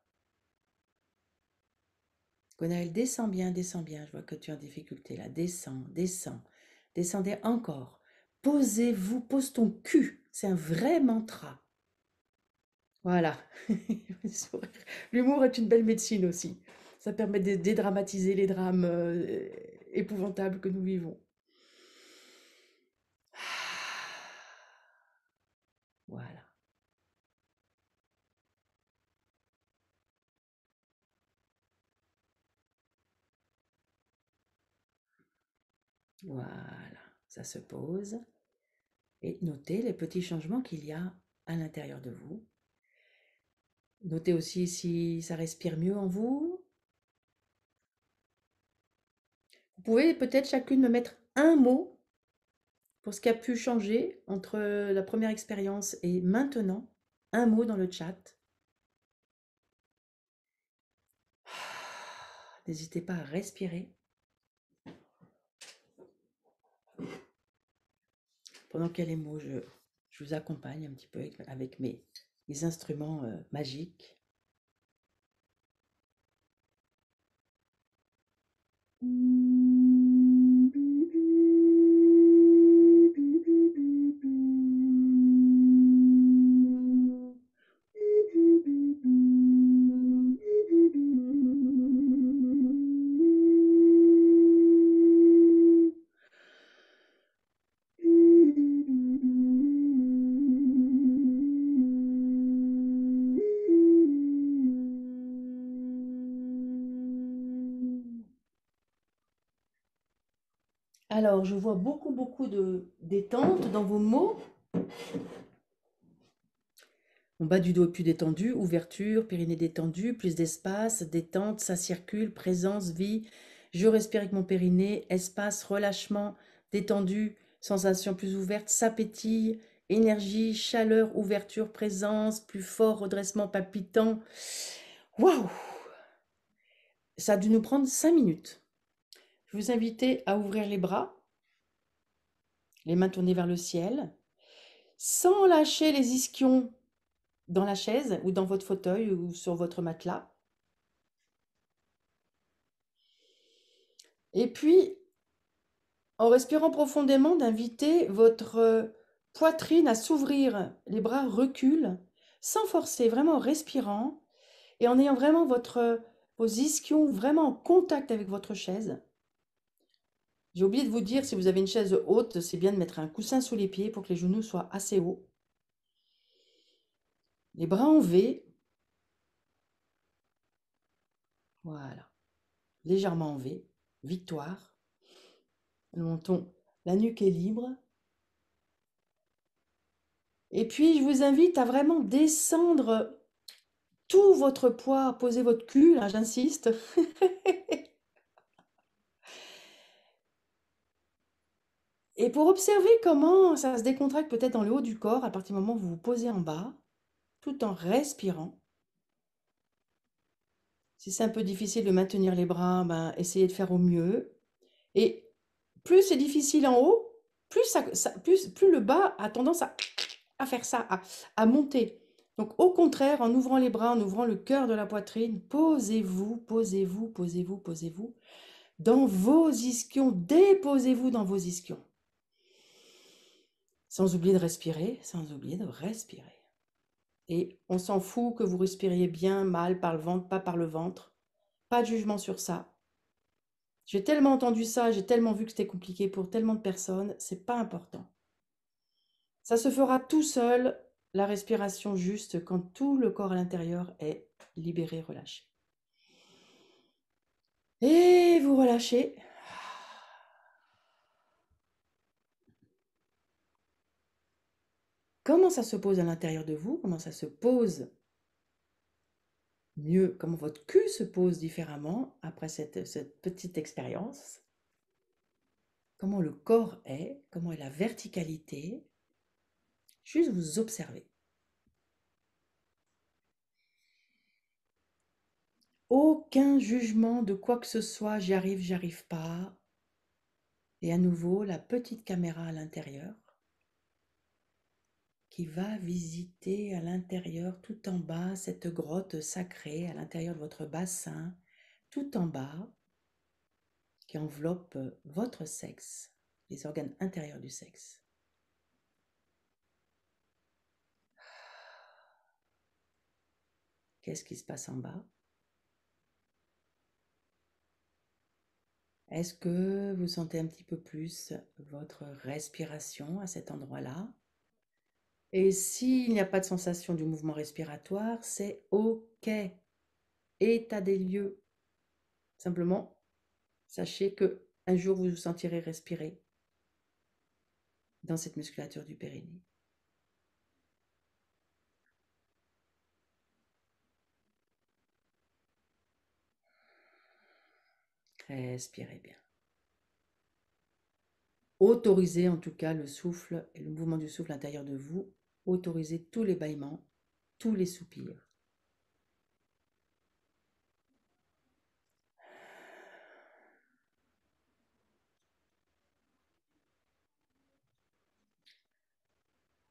Gwenaël, descends bien, descends bien. Je vois que tu es en difficulté là. Descends, descends. Descendez encore. Posez-vous, pose ton cul. C'est un vrai mantra. Voilà. L'humour est une belle médecine aussi. Ça permet de dédramatiser les drames épouvantables que nous vivons. Voilà. Voilà. Ça se pose. Et notez les petits changements qu'il y a à l'intérieur de vous. Notez aussi si ça respire mieux en vous. Vous pouvez peut-être chacune me mettre un mot pour ce qui a pu changer entre la première expérience et maintenant. Un mot dans le chat. N'hésitez pas à respirer. Pendant qu'il y a les mots, je vous accompagne un petit peu avec mes instruments magiques. Alors, je vois beaucoup, beaucoup de détente dans vos mots. En bas du dos est plus détendu, ouverture, périnée détendu, plus d'espace, détente, ça circule, présence, vie. Je respire avec mon périnée, espace, relâchement, détendu, sensation plus ouverte, ça pétille, énergie, chaleur, ouverture, présence, plus fort, redressement palpitant. Waouh! Ça a dû nous prendre 5 minutes. Je vous invite à ouvrir les bras, les mains tournées vers le ciel, sans lâcher les ischions dans la chaise ou dans votre fauteuil ou sur votre matelas. Et puis, en respirant profondément, d'inviter votre poitrine à s'ouvrir. Les bras reculent, sans forcer, vraiment en respirant et en ayant vraiment vos ischions vraiment en contact avec votre chaise. J'ai oublié de vous dire, si vous avez une chaise haute, c'est bien de mettre un coussin sous les pieds pour que les genoux soient assez hauts. Les bras en V. Voilà. Légèrement en V. Victoire. Le menton, la nuque est libre. Et puis, je vous invite à vraiment descendre tout votre poids, posez votre cul, là, j'insiste. Et pour observer comment ça se décontracte peut-être dans le haut du corps à partir du moment où vous vous posez en bas, tout en respirant. Si c'est un peu difficile de maintenir les bras, ben, essayez de faire au mieux. Et plus c'est difficile en haut, plus le bas a tendance à faire ça, à monter. Donc au contraire, en ouvrant les bras, en ouvrant le cœur de la poitrine, posez-vous, posez-vous, posez-vous, posez-vous dans vos ischions, déposez-vous dans vos ischions. Sans oublier de respirer, sans oublier de respirer. Et on s'en fout que vous respiriez bien, mal, par le ventre, pas par le ventre. Pas de jugement sur ça. J'ai tellement entendu ça, j'ai tellement vu que c'était compliqué pour tellement de personnes, c'est pas important. Ça se fera tout seul, la respiration juste, quand tout le corps à l'intérieur est libéré, relâché. Et vous relâchez. Comment ça se pose à l'intérieur de vous? Comment ça se pose mieux? Comment votre cul se pose différemment après cette petite expérience? Comment le corps est? Comment est la verticalité? Juste vous observez. Aucun jugement de quoi que ce soit, j'y arrive pas. Et à nouveau, la petite caméra à l'intérieur qui va visiter à l'intérieur, tout en bas, cette grotte sacrée à l'intérieur de votre bassin, tout en bas, qui enveloppe votre sexe, les organes intérieurs du sexe. Qu'est-ce qui se passe en bas? Est-ce que vous sentez un petit peu plus votre respiration à cet endroit-là? Et s'il n'y a pas de sensation du mouvement respiratoire, c'est OK. État des lieux. Simplement, sachez que un jour vous vous sentirez respirer dans cette musculature du périnée. Respirez bien. Autorisez en tout cas le souffle et le mouvement du souffle à l'intérieur de vous. Autorisez tous les bâillements, tous les soupirs.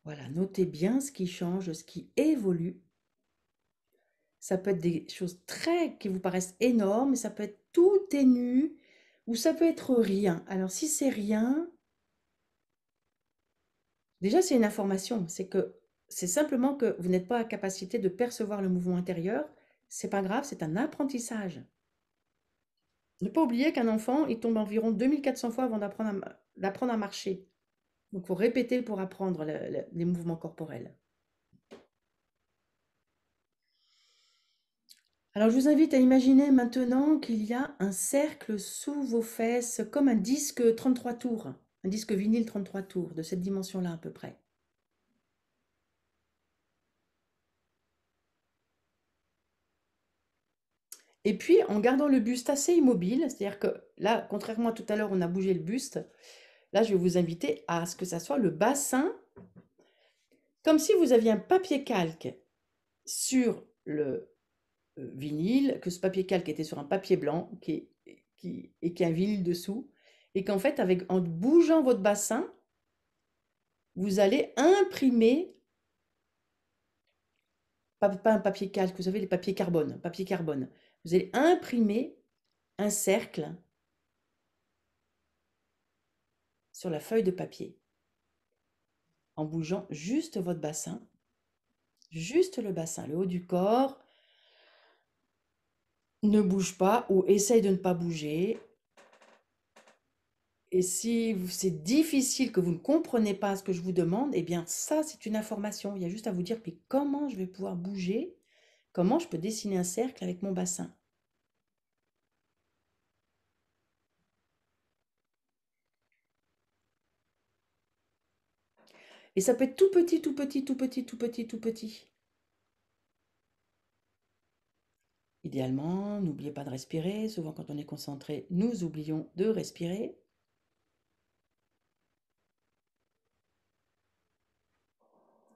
Voilà, notez bien ce qui change, ce qui évolue. Ça peut être des choses qui vous paraissent énormes, ça peut être tout ténu, ou ça peut être rien. Alors si c'est rien, déjà c'est une information, c'est simplement que vous n'êtes pas à capacité de percevoir le mouvement intérieur. C'est pas grave, c'est un apprentissage. Ne pas oublier qu'un enfant, il tombe environ 2400 fois avant d'apprendre à marcher. Donc, il faut répéter pour apprendre les mouvements corporels. Alors, je vous invite à imaginer maintenant qu'il y a un cercle sous vos fesses, comme un disque 33 tours, un disque vinyle 33 tours, de cette dimension-là à peu près. Et puis, en gardant le buste assez immobile, c'est-à-dire que là, contrairement à tout à l'heure, on a bougé le buste, là, je vais vous inviter à ce que ça soit le bassin, comme si vous aviez un papier calque sur le vinyle, que ce papier calque était sur un papier blanc et qu'il y a un vinyle dessous, et qu'en fait, en bougeant votre bassin, vous allez imprimer, pas un papier calque, vous savez, les papier carbone, vous allez imprimer un cercle sur la feuille de papier en bougeant juste votre bassin, juste le bassin, le haut du corps ne bouge pas ou essaye de ne pas bouger. Et si c'est difficile, que vous ne comprenez pas ce que je vous demande, eh bien ça, c'est une information. Il y a juste à vous dire, mais comment je vais pouvoir bouger? Comment je peux dessiner un cercle avec mon bassin? Et ça peut être tout petit, tout petit, tout petit, tout petit, tout petit. Idéalement, n'oubliez pas de respirer. Souvent, quand on est concentré, nous oublions de respirer.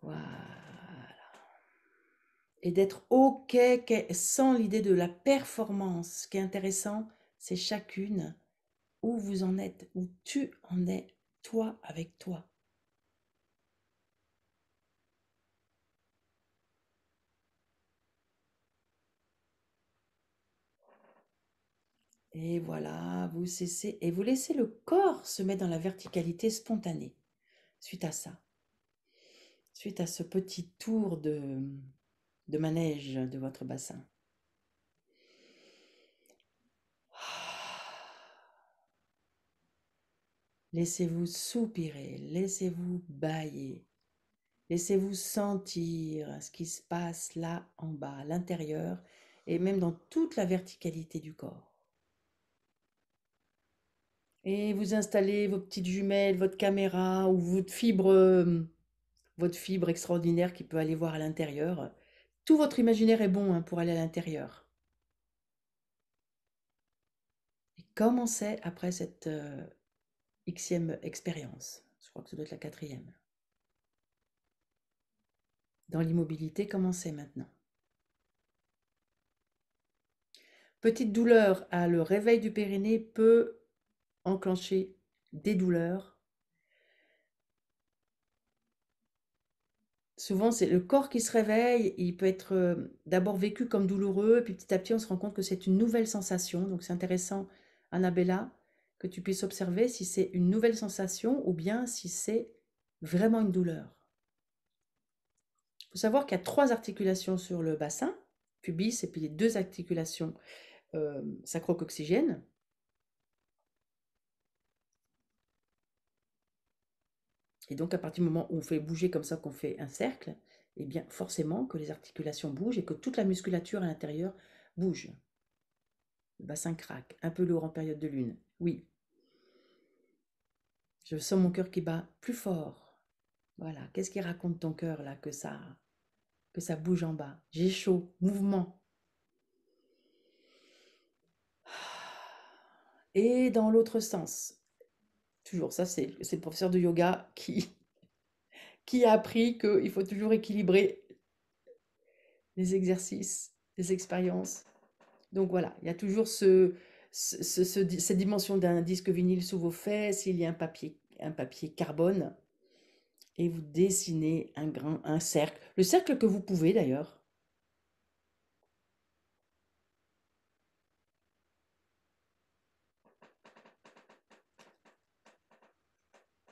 Voilà. Et d'être OK, sans l'idée de la performance. Ce qui est intéressant, c'est chacune où vous en êtes, où tu en es, toi avec toi. Et voilà, vous cessez et vous laissez le corps se mettre dans la verticalité spontanée suite à ça, suite à ce petit tour de manège de votre bassin. Laissez-vous soupirer, laissez-vous bâiller, laissez-vous sentir ce qui se passe là en bas, à l'intérieur, et même dans toute la verticalité du corps. Et vous installez vos petites jumelles, votre caméra ou votre fibre extraordinaire qui peut aller voir à l'intérieur. Tout votre imaginaire est bon pour aller à l'intérieur. Et commencez après cette xème expérience. Je crois que ça doit être la quatrième. Dans l'immobilité, commencez maintenant. Petite douleur à le réveil du périnée peut enclencher des douleurs. Souvent, c'est le corps qui se réveille, il peut être d'abord vécu comme douloureux, puis petit à petit, on se rend compte que c'est une nouvelle sensation. Donc, c'est intéressant, Annabella, que tu puisses observer si c'est une nouvelle sensation ou bien si c'est vraiment une douleur. Il faut savoir qu'il y a 3 articulations sur le bassin, pubis, et puis les 2 articulations sacro-coccygiennes. Et donc, à partir du moment où on fait bouger comme ça, qu'on fait un cercle, eh bien, forcément que les articulations bougent et que toute la musculature à l'intérieur bouge. Le bassin craque, un peu lourd en période de lune. Oui. Je sens mon cœur qui bat plus fort. Voilà. Qu'est-ce qui raconte ton cœur là que ça bouge en bas? J'ai chaud, mouvement. Et dans l'autre sens. Toujours, ça c'est le professeur de yoga qui a appris qu'il faut toujours équilibrer les exercices, les expériences. Donc voilà, il y a toujours cette dimension d'un disque vinyle sous vos fesses, il y a un papier carbone, et vous dessinez un cercle. Le cercle que vous pouvez d'ailleurs.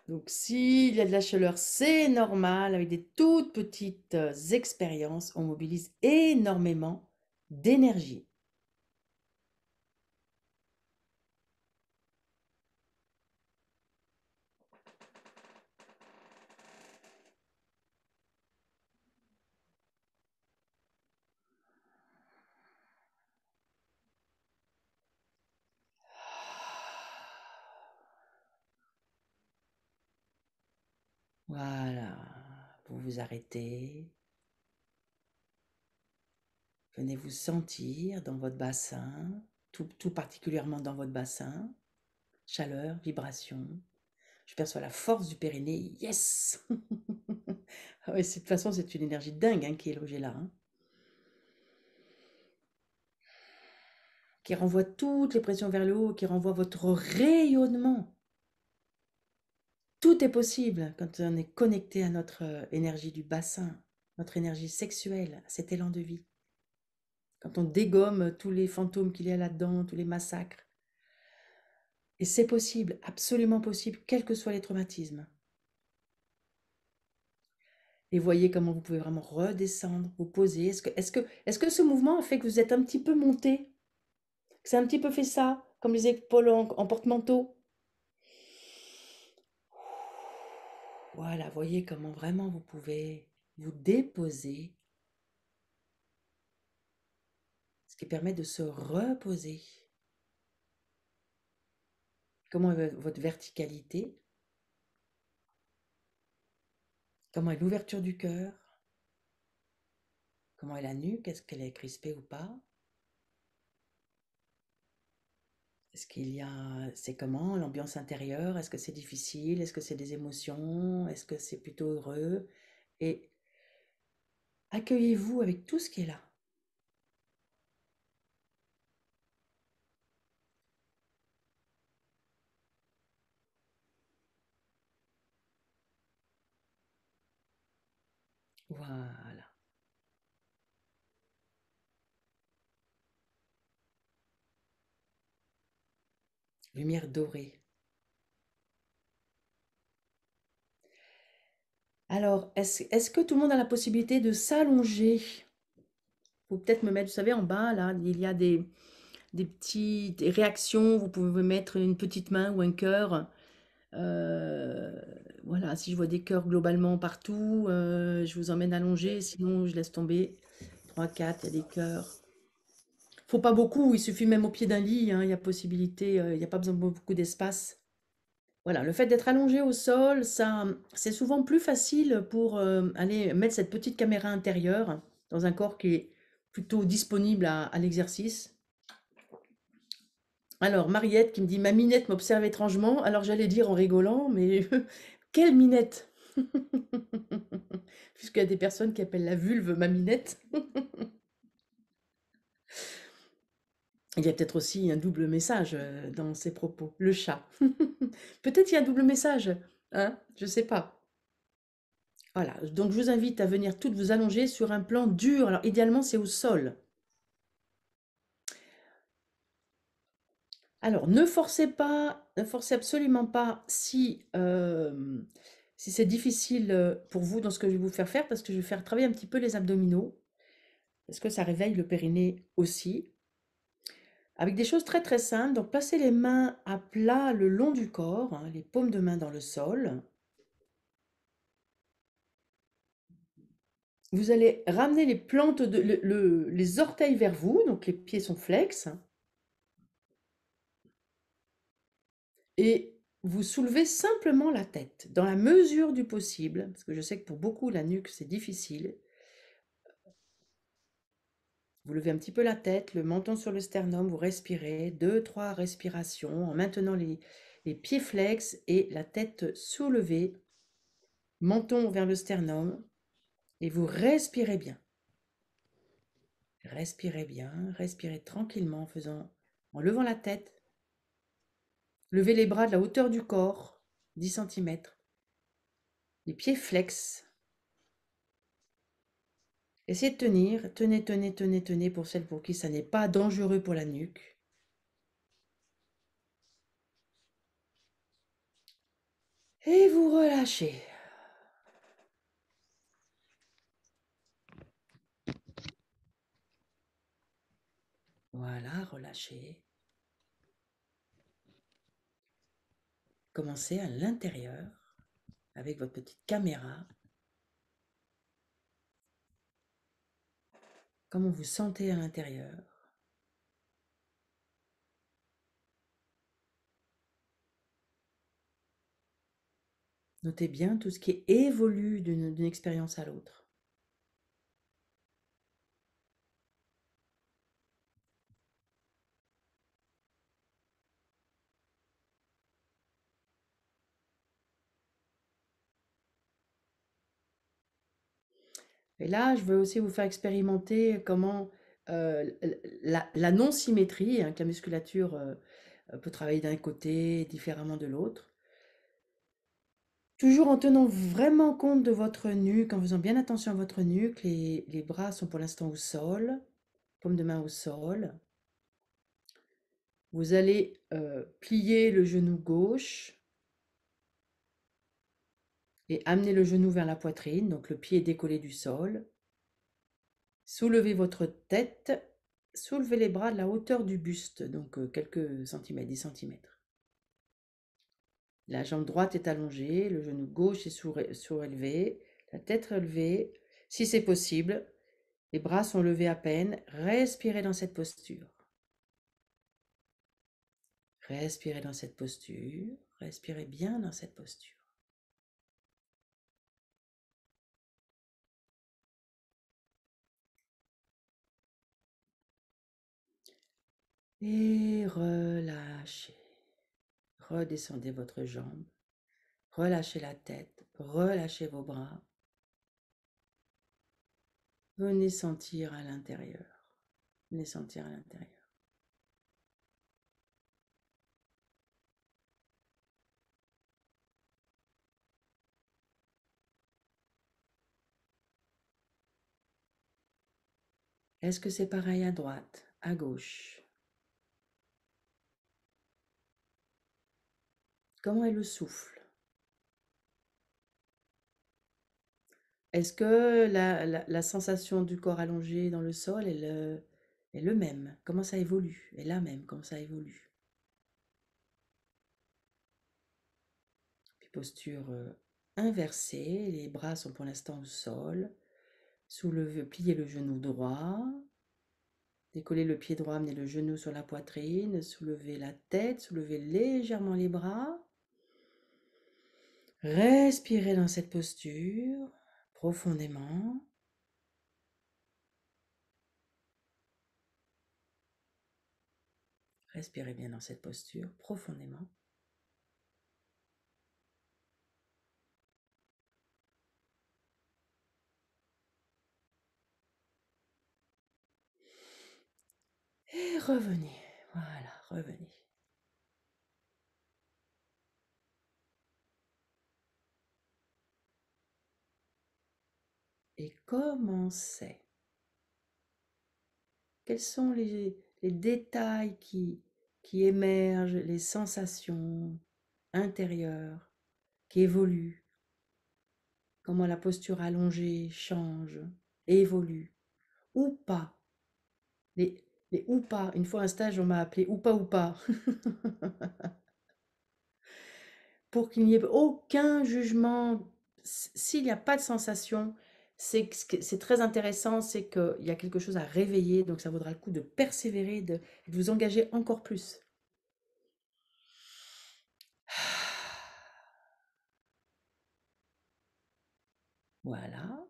Donc s'il y a de la chaleur, c'est normal, avec des toutes petites expériences, on mobilise énormément d'énergie. Voilà. Vous vous arrêtez. Venez vous sentir dans votre bassin, tout particulièrement dans votre bassin. Chaleur, vibration. Je perçois la force du périnée. Yes. Ah ouais, de toute façon, c'est une énergie dingue hein, qui est logée là. Hein, qui renvoie toutes les pressions vers le haut, qui renvoie votre rayonnement. Tout est possible quand on est connecté à notre énergie du bassin, notre énergie sexuelle, à cet élan de vie. Quand on dégomme tous les fantômes qu'il y a là-dedans, tous les massacres. Et c'est possible, absolument possible, quels que soient les traumatismes. Et voyez comment vous pouvez vraiment redescendre, vous poser. Est-ce que ce mouvement a fait que vous êtes un petit peu monté? Que c'est un petit peu fait ça, comme les épaules en porte-manteau? Voilà, voyez comment vraiment vous pouvez vous déposer, ce qui permet de se reposer. Comment est votre verticalité? Comment est l'ouverture du cœur? Comment est la nuque? Est-ce qu'elle est crispée ou pas? Est-ce qu'il y a, c'est comment l'ambiance intérieure? Est-ce que c'est difficile? Est-ce que c'est des émotions? Est-ce que c'est plutôt heureux? Et accueillez-vous avec tout ce qui est là. Voilà. Lumière dorée. Alors, est-ce que tout le monde a la possibilité de s'allonger? Faut peut-être me mettre, vous savez, en bas, là, il y a des petites réactions. Vous pouvez mettre une petite main ou un cœur. Euh, voilà, si je vois des cœurs globalement partout, je vous emmène allonger. Sinon, je laisse tomber. 3, 4, il y a des cœurs. Faut pas beaucoup, il suffit même au pied d'un lit, hein, il y a possibilité, il n'y a pas besoin de beaucoup d'espace. Voilà, le fait d'être allongé au sol, ça, c'est souvent plus facile pour aller mettre cette petite caméra intérieure dans un corps qui est plutôt disponible à l'exercice. Alors, Mariette qui me dit, ma minette m'observe étrangement. Alors, j'allais dire en rigolant, mais quelle minette? Puisqu'il y a des personnes qui appellent la vulve ma minette. Il y a peut-être aussi un double message dans ces propos. Le chat. Peut-être il y a un double message, hein? Je sais pas. Voilà, donc je vous invite à venir toutes vous allonger sur un plan dur. Alors idéalement, c'est au sol. Alors ne forcez pas, ne forcez absolument pas si c'est difficile pour vous dans ce que je vais vous faire faire, parce que je vais faire travailler un petit peu les abdominaux, parce que ça réveille le périnée aussi. Avec des choses très très simples, donc placez les mains à plat le long du corps, hein, les paumes de main dans le sol. Vous allez ramener les plantes, les orteils vers vous, donc les pieds sont flex, et vous soulevez simplement la tête, dans la mesure du possible, parce que je sais que pour beaucoup, la nuque, c'est difficile. Vous levez un petit peu la tête, le menton sur le sternum, vous respirez, 2-3 respirations, en maintenant les pieds flex et la tête soulevée, menton vers le sternum, et vous respirez bien. Respirez bien, respirez tranquillement en levant la tête. Levez les bras de la hauteur du corps, 10 cm. Les pieds flex. Essayez de tenir. Tenez, tenez, tenez, tenez pour celles pour qui ça n'est pas dangereux pour la nuque. Et vous relâchez. Voilà, relâchez. Commencez à l'intérieur avec votre petite caméra. Comment vous sentez à l'intérieur? Notez bien tout ce qui évolue d'une expérience à l'autre. Et là, je veux aussi vous faire expérimenter comment la non-symétrie, hein, que la musculature peut travailler d'un côté différemment de l'autre. Toujours en tenant vraiment compte de votre nuque, en faisant bien attention à votre nuque. Les bras sont pour l'instant au sol, paume de main au sol. Vous allez plier le genou gauche et amener le genou vers la poitrine, donc le pied est décollé du sol. Soulevez votre tête, soulevez les bras de la hauteur du buste, donc quelques centimètres, 10 centimètres. La jambe droite est allongée, le genou gauche est surélevé, la tête relevée. Si c'est possible, les bras sont levés à peine. Respirez dans cette posture. Respirez dans cette posture. Respirez bien dans cette posture. Et relâchez. Redescendez votre jambe. Relâchez la tête. Relâchez vos bras. Venez sentir à l'intérieur. Venez sentir à l'intérieur. Est-ce que c'est pareil à droite, à gauche? Comment est le souffle? Est-ce que la sensation du corps allongé dans le sol est le même? Comment ça évolue? Est la même? Comment ça évolue? Puis posture inversée, les bras sont pour l'instant au sol. Soulevez, pliez le genou droit. Décollez le pied droit, amenez le genou sur la poitrine. Soulevez la tête, soulevez légèrement les bras. Respirez dans cette posture profondément. Respirez bien dans cette posture profondément. Et revenez. Voilà, revenez. Et commencez. Quels sont les détails qui émergent, les sensations intérieures qui évoluent? Comment la posture allongée change, évolue, ou pas. Les ou pas. Une fois un stage, on m'a appelé ou pas. Pour qu'il n'y ait aucun jugement. S'il n'y a pas de sensation, c'est très intéressant, c'est qu'il y a quelque chose à réveiller, donc ça vaudra le coup de persévérer, de vous engager encore plus. Voilà.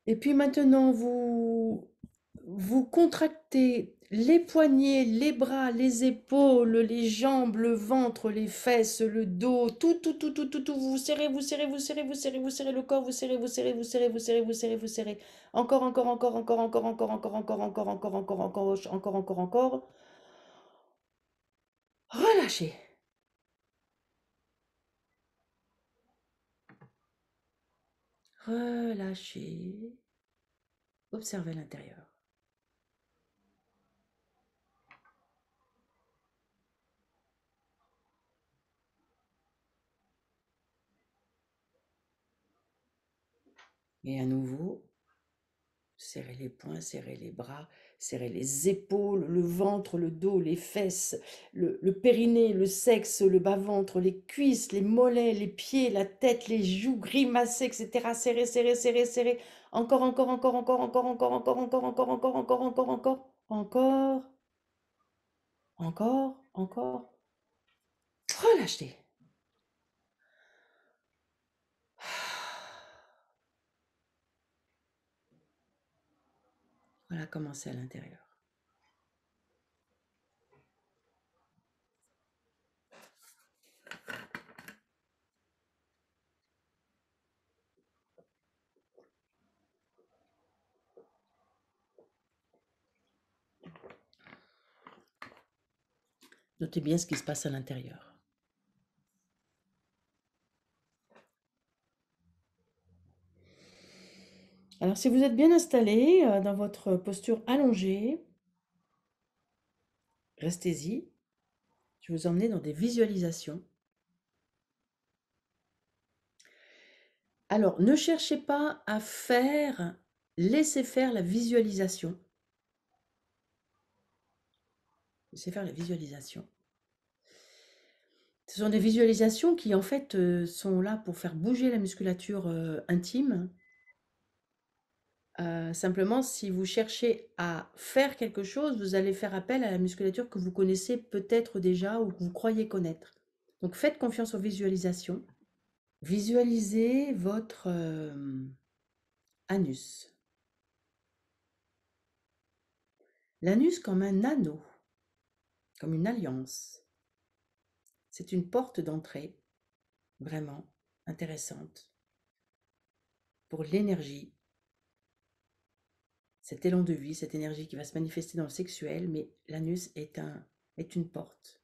Et puis maintenant, vous contractez les poignets, les bras, les épaules, les jambes, le ventre, les fesses, le dos, tout. Vous serrez, vous serrez, vous serrez, vous serrez, vous serrez le corps, vous serrez, vous serrez, vous serrez, vous serrez, vous serrez, vous serrez. Encore, encore, encore, encore, encore, encore, encore, encore, encore, encore, encore, encore. Relâchez. Relâchez. Observez l'intérieur. Et à nouveau, serrez les poings, serrez les bras, serrez les épaules, le ventre, le dos, les fesses, le périnée, le sexe, le bas-ventre, les cuisses, les mollets, les pieds, la tête, les joues, grimacez, etc. Serrez, serrez, serrez, serrez. Encore, encore, encore, encore, encore, encore, encore, encore, encore, encore, encore, encore, encore, encore, encore, encore. relâchez. Voilà comment c'est à l'intérieur. Notez bien ce qui se passe à l'intérieur. Alors, si vous êtes bien installé dans votre posture allongée, restez-y. Je vais vous emmener dans des visualisations. Alors, ne cherchez pas à faire, laissez faire la visualisation. Laissez faire la visualisation. Ce sont des visualisations qui, en fait, sont là pour faire bouger la musculature intime. Simplement, si vous cherchez à faire quelque chose, vous allez faire appel à la musculature que vous connaissez peut-être déjà ou que vous croyez connaître. Donc, faites confiance aux visualisations. Visualisez votre anus. L'anus comme un anneau, comme une alliance. C'est une porte d'entrée vraiment intéressante pour l'énergie, cet élan de vie, cette énergie qui va se manifester dans le sexuel, mais l'anus est une porte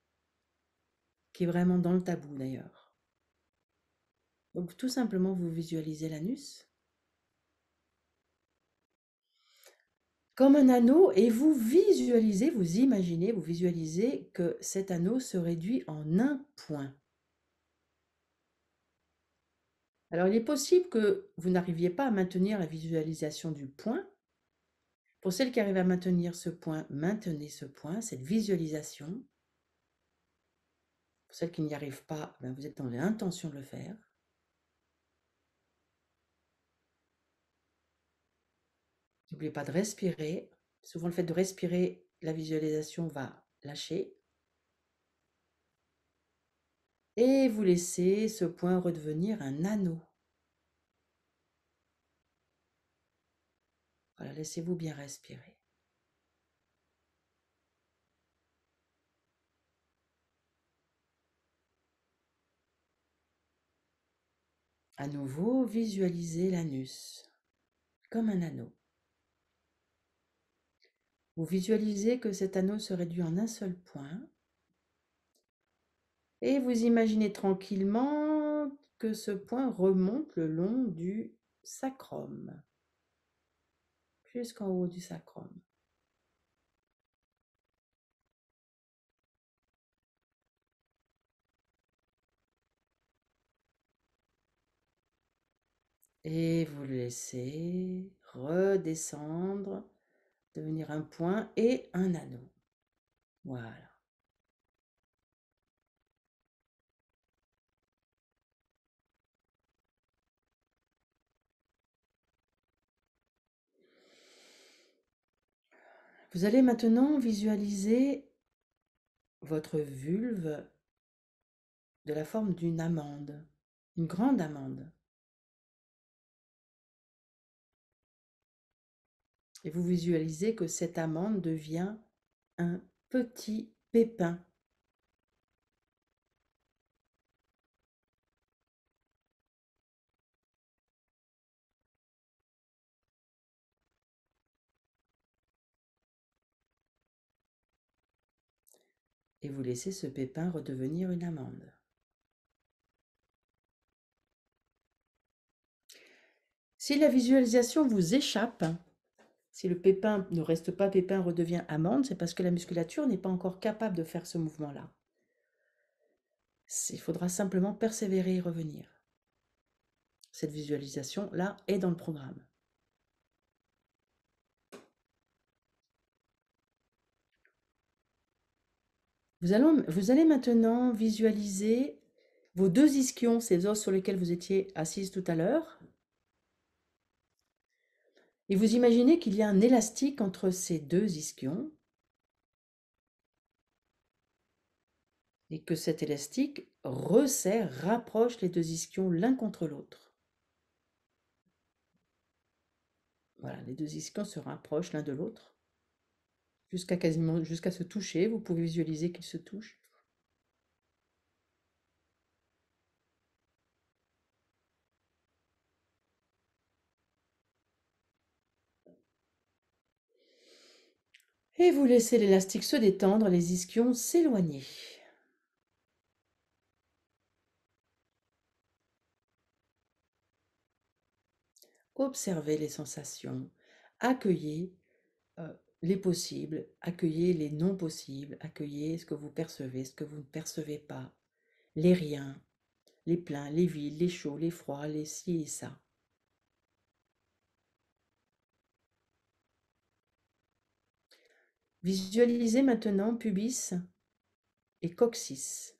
qui est vraiment dans le tabou d'ailleurs. Donc tout simplement, vous visualisez l'anus comme un anneau et vous visualisez, vous imaginez, vous visualisez que cet anneau se réduit en un point. Alors il est possible que vous n'arriviez pas à maintenir la visualisation du point. Pour celles qui arrivent à maintenir ce point, maintenez ce point, cette visualisation. Pour celles qui n'y arrivent pas, vous êtes dans l'intention de le faire. N'oubliez pas de respirer. Souvent, le fait de respirer, la visualisation va lâcher. Et vous laissez ce point redevenir un anneau. Voilà, laissez-vous bien respirer. À nouveau, visualisez l'anus comme un anneau. Vous visualisez que cet anneau se réduit en un seul point. Et vous imaginez tranquillement que ce point remonte le long du sacrum, jusqu'en haut du sacrum. Et vous le laissez redescendre, devenir un point et un anneau. Voilà. Vous allez maintenant visualiser votre vulve de la forme d'une amande, une grande amande. Et vous visualisez que cette amande devient un petit pépin. Et vous laissez ce pépin redevenir une amande. Si la visualisation vous échappe, si le pépin ne reste pas pépin, redevient amande, c'est parce que la musculature n'est pas encore capable de faire ce mouvement-là. Il faudra simplement persévérer et revenir. Cette visualisation-là est dans le programme. Vous allez maintenant visualiser vos deux ischions, ces os sur lesquels vous étiez assise tout à l'heure. Et vous imaginez qu'il y a un élastique entre ces deux ischions. et que cet élastique resserre, rapproche les deux ischions l'un contre l'autre. Voilà, les deux ischions se rapprochent l'un de l'autre jusqu'à se toucher. Vous pouvez visualiser qu'ils se touchent. Et vous laissez l'élastique se détendre, les ischions s'éloigner. Observez les sensations, accueillez les possibles, accueillez les non possibles, accueillez ce que vous percevez, ce que vous ne percevez pas, les riens, les pleins, les vides, les chauds, les froids, les ci et ça. Visualisez maintenant pubis et coccyx.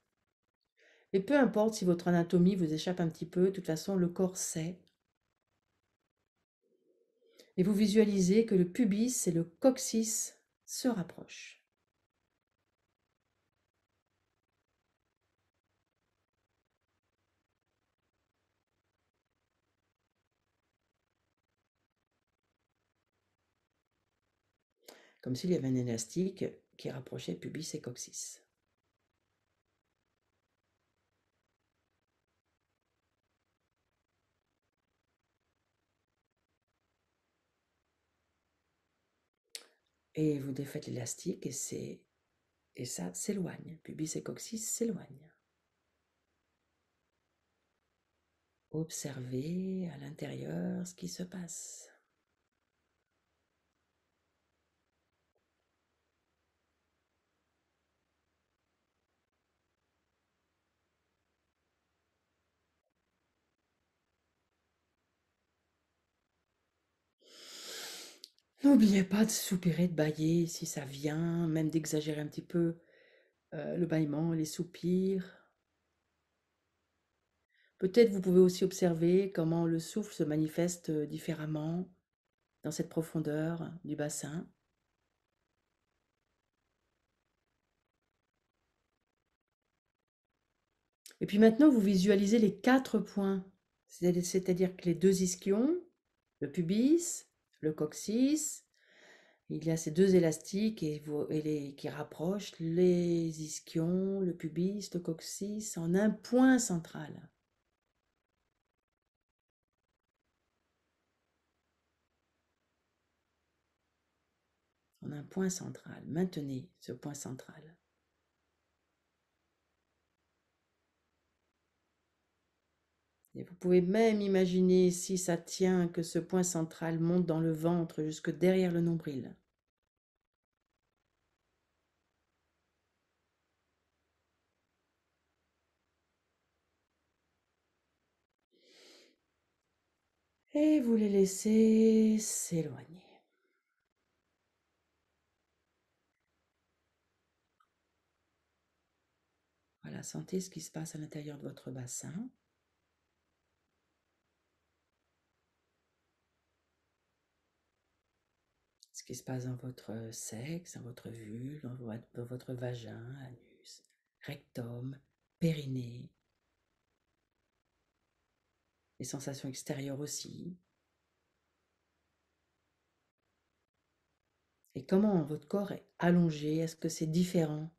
Et peu importe si votre anatomie vous échappe un petit peu, de toute façon le corps sait. Et vous visualisez que le pubis et le coccyx se rapprochent. Comme s'il y avait un élastique qui rapprochait pubis et coccyx. Et vous défaites l'élastique et ça s'éloigne. Pubis et coccyx s'éloignent. Observez à l'intérieur ce qui se passe. N'oubliez pas de soupirer, de bâiller si ça vient, même d'exagérer un petit peu le bâillement, les soupirs. Peut-être vous pouvez aussi observer comment le souffle se manifeste différemment dans cette profondeur du bassin. Et puis maintenant, vous visualisez les 4 points, c'est-à-dire que les deux ischions, le pubis, le coccyx, il y a ces deux élastiques qui rapprochent les ischions, le pubis, le coccyx en un point central. En un point central. Maintenez ce point central. Et vous pouvez même imaginer, si ça tient, que ce point central monte dans le ventre jusque derrière le nombril. Et vous les laissez s'éloigner. Voilà, sentez ce qui se passe à l'intérieur de votre bassin. Ce qui se passe dans votre sexe, dans votre vulve, dans votre vagin, anus, rectum, périnée. Les sensations extérieures aussi. Et comment votre corps est allongé? Est-ce que c'est différent?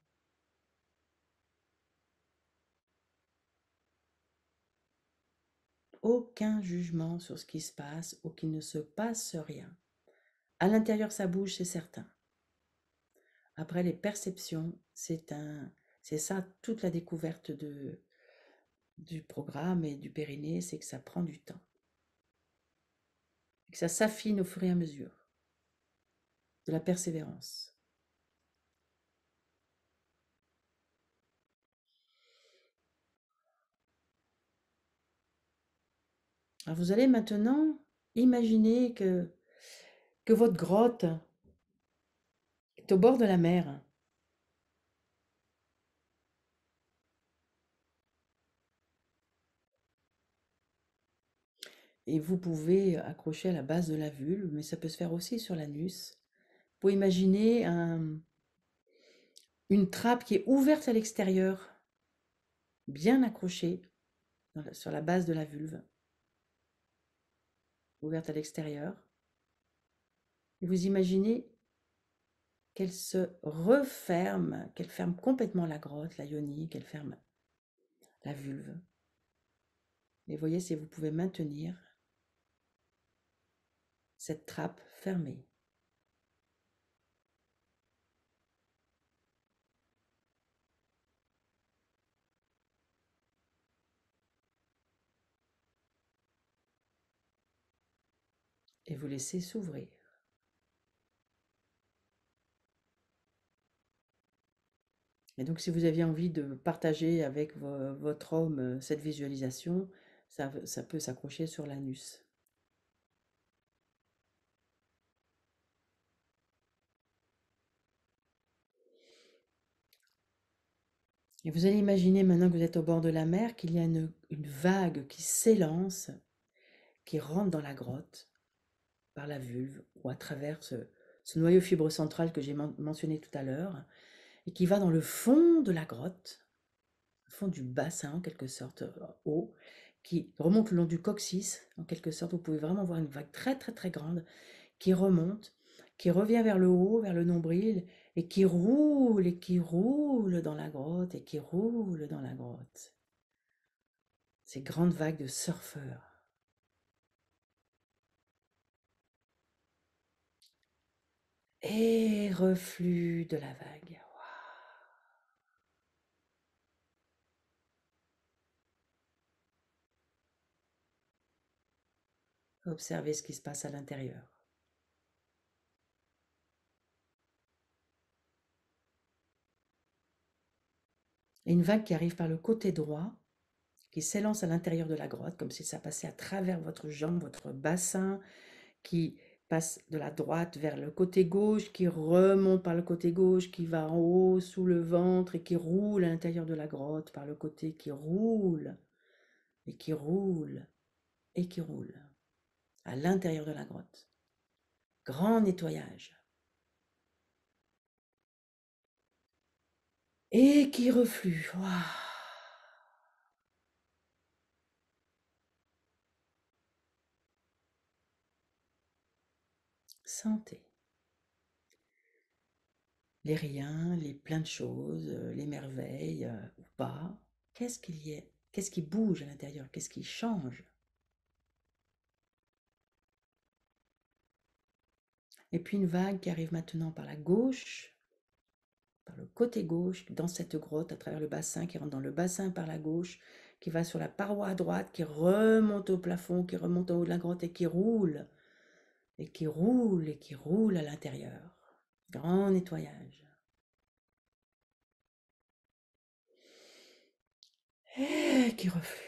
Aucun jugement sur ce qui se passe ou qu'il ne se passe rien. À l'intérieur, ça bouge, c'est certain. Après, les perceptions, c'est ça toute la découverte du programme et du périnée, c'est que ça prend du temps. Et que ça s'affine au fur et à mesure. De la persévérance. Alors vous allez maintenant imaginer que votre grotte est au bord de la mer. Et vous pouvez accrocher à la base de la vulve, mais ça peut se faire aussi sur l'anus. Vous pouvez imaginer une trappe qui est ouverte à l'extérieur bien accrochée sur la base de la vulve, ouverte à l'extérieur. Et vous imaginez qu'elle se referme, qu'elle ferme complètement la grotte, la yoni, qu'elle ferme la vulve. Et voyez si vous pouvez maintenir cette trappe fermée. Et vous laissez s'ouvrir. Et donc, si vous aviez envie de partager avec votre homme cette visualisation, ça peut s'accrocher sur l'anus. Et vous allez imaginer maintenant que vous êtes au bord de la mer, qu'il y a une vague qui s'élance, qui rentre dans la grotte par la vulve ou à travers ce noyau fibre central que j'ai mentionné tout à l'heure, et qui va dans le fond de la grotte, au fond du bassin en quelque sorte, haut, qui remonte le long du coccyx, en quelque sorte. Vous pouvez vraiment voir une vague très très très grande qui remonte, qui revient vers le haut, vers le nombril, et qui roule dans la grotte, et qui roule dans la grotte. Ces grandes vagues de surfeurs. Et reflux de la vague. Observez ce qui se passe à l'intérieur. Et une vague qui arrive par le côté droit, qui s'élance à l'intérieur de la grotte, comme si ça passait à travers votre jambe, votre bassin, qui passe de la droite vers le côté gauche, qui remonte par le côté gauche, qui va en haut sous le ventre et qui roule à l'intérieur de la grotte par le côté, qui roule et qui roule et qui roule à l'intérieur de la grotte. Grand nettoyage. Et qui reflue. Waouh. Sentez les riens, les plein de choses, les merveilles ou pas. Qu'est-ce qu'il y a? Qu'est-ce qui bouge à l'intérieur? Qu'est-ce qui change? Et puis une vague qui arrive maintenant par la gauche, par le côté gauche, dans cette grotte, à travers le bassin, qui rentre dans le bassin par la gauche, qui va sur la paroi à droite, qui remonte au plafond, qui remonte en haut de la grotte et qui roule, et qui roule, et qui roule à l'intérieur. Grand nettoyage. Et qui reflue.